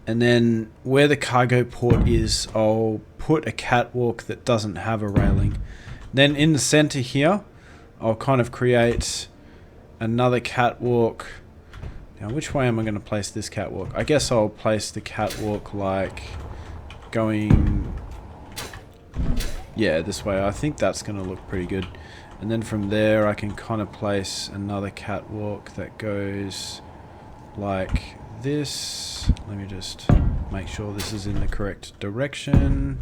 and then where the cargo port is I'll put a catwalk that doesn't have a railing. Then in the center here I'll kind of create another catwalk. Now which way am I going to place this catwalk? I guess I'll place the catwalk like going, yeah, this way. I think that's going to look pretty good. And then from there I can kind of place another catwalk that goes like this. Let me just make sure this is in the correct direction.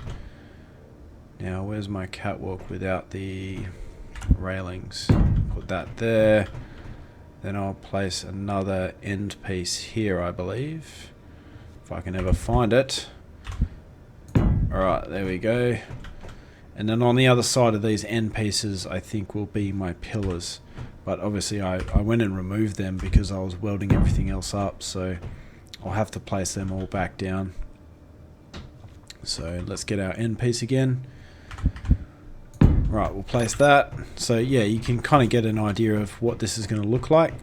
Now, where's my catwalk without the railings? Put that there. Then I'll place another end piece here, I believe, if I can ever find it. Alright, there we go. And then on the other side of these end pieces, I think will be my pillars. But obviously I went and removed them because I was welding everything else up, so I'll have to place them all back down. So let's get our end piece again. Right, we'll place that. So yeah, you can kind of get an idea of what this is going to look like.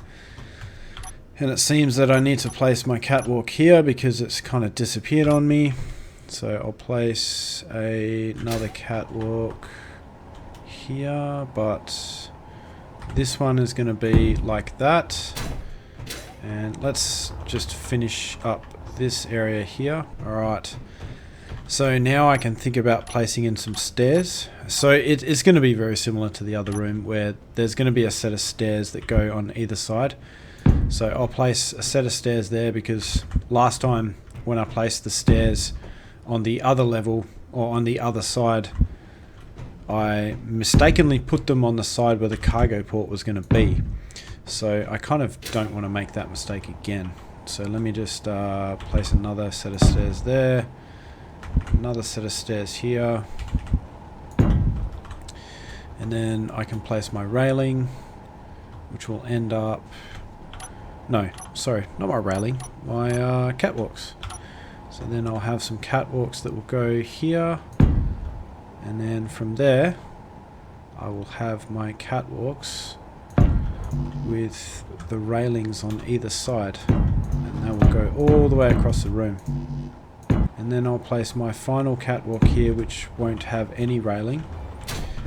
And it seems that I need to place my catwalk here because it's kind of disappeared on me. So I'll place another catwalk here, but this one is going to be like that. And let's just finish up this area here. Alright. So now I can think about placing in some stairs. So it's going to be very similar to the other room where there's going to be a set of stairs that go on either side. So I'll place a set of stairs there because last time when I placed the stairs on the other level or on the other side, I mistakenly put them on the side where the cargo port was going to be. So I kind of don't want to make that mistake again. So let me just place another set of stairs there. Another set of stairs here, and then I can place my railing, which will end up, no, sorry, not my railing, my catwalks. So then I'll have some catwalks that will go here, and then from there I will have my catwalks with the railings on either side, and that will go all the way across the room. And then I'll place my final catwalk here, which won't have any railing.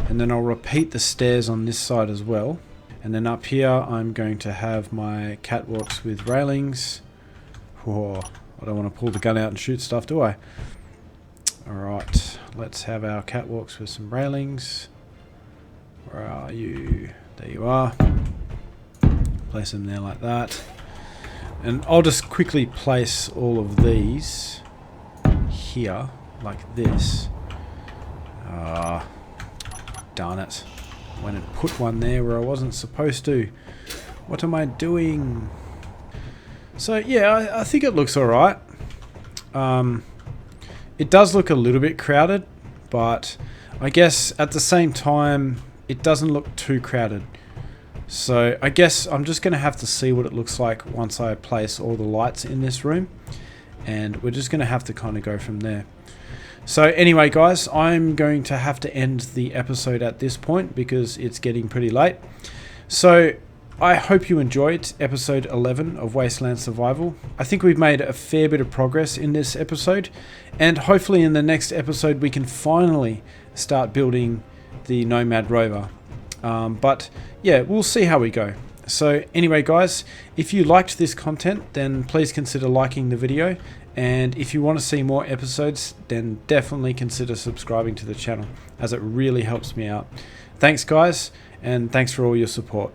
And then I'll repeat the stairs on this side as well. And then up here, I'm going to have my catwalks with railings. Whoa, I don't want to pull the gun out and shoot stuff, do I? Alright, let's have our catwalks with some railings. Where are you? There you are. Place them there like that. And I'll just quickly place all of these here like this. Darn it, I went and put one there where I wasn't supposed to. What am I doing? So yeah, I think it looks alright. It does look a little bit crowded, but I guess at the same time it doesn't look too crowded. So I guess I'm just going to have to see what it looks like once I place all the lights in this room. And we're just going to have to kind of go from there. So anyway, guys, I'm going to have to end the episode at this point because it's getting pretty late. So I hope you enjoyed episode 11 of Wasteland Survival. I think we've made a fair bit of progress in this episode. And hopefully in the next episode we can finally start building the Nomad rover. But yeah, we'll see how we go. So anyway, guys, if you liked this content, then please consider liking the video. And if you want to see more episodes, then definitely consider subscribing to the channel, as it really helps me out. Thanks, guys, and thanks for all your support.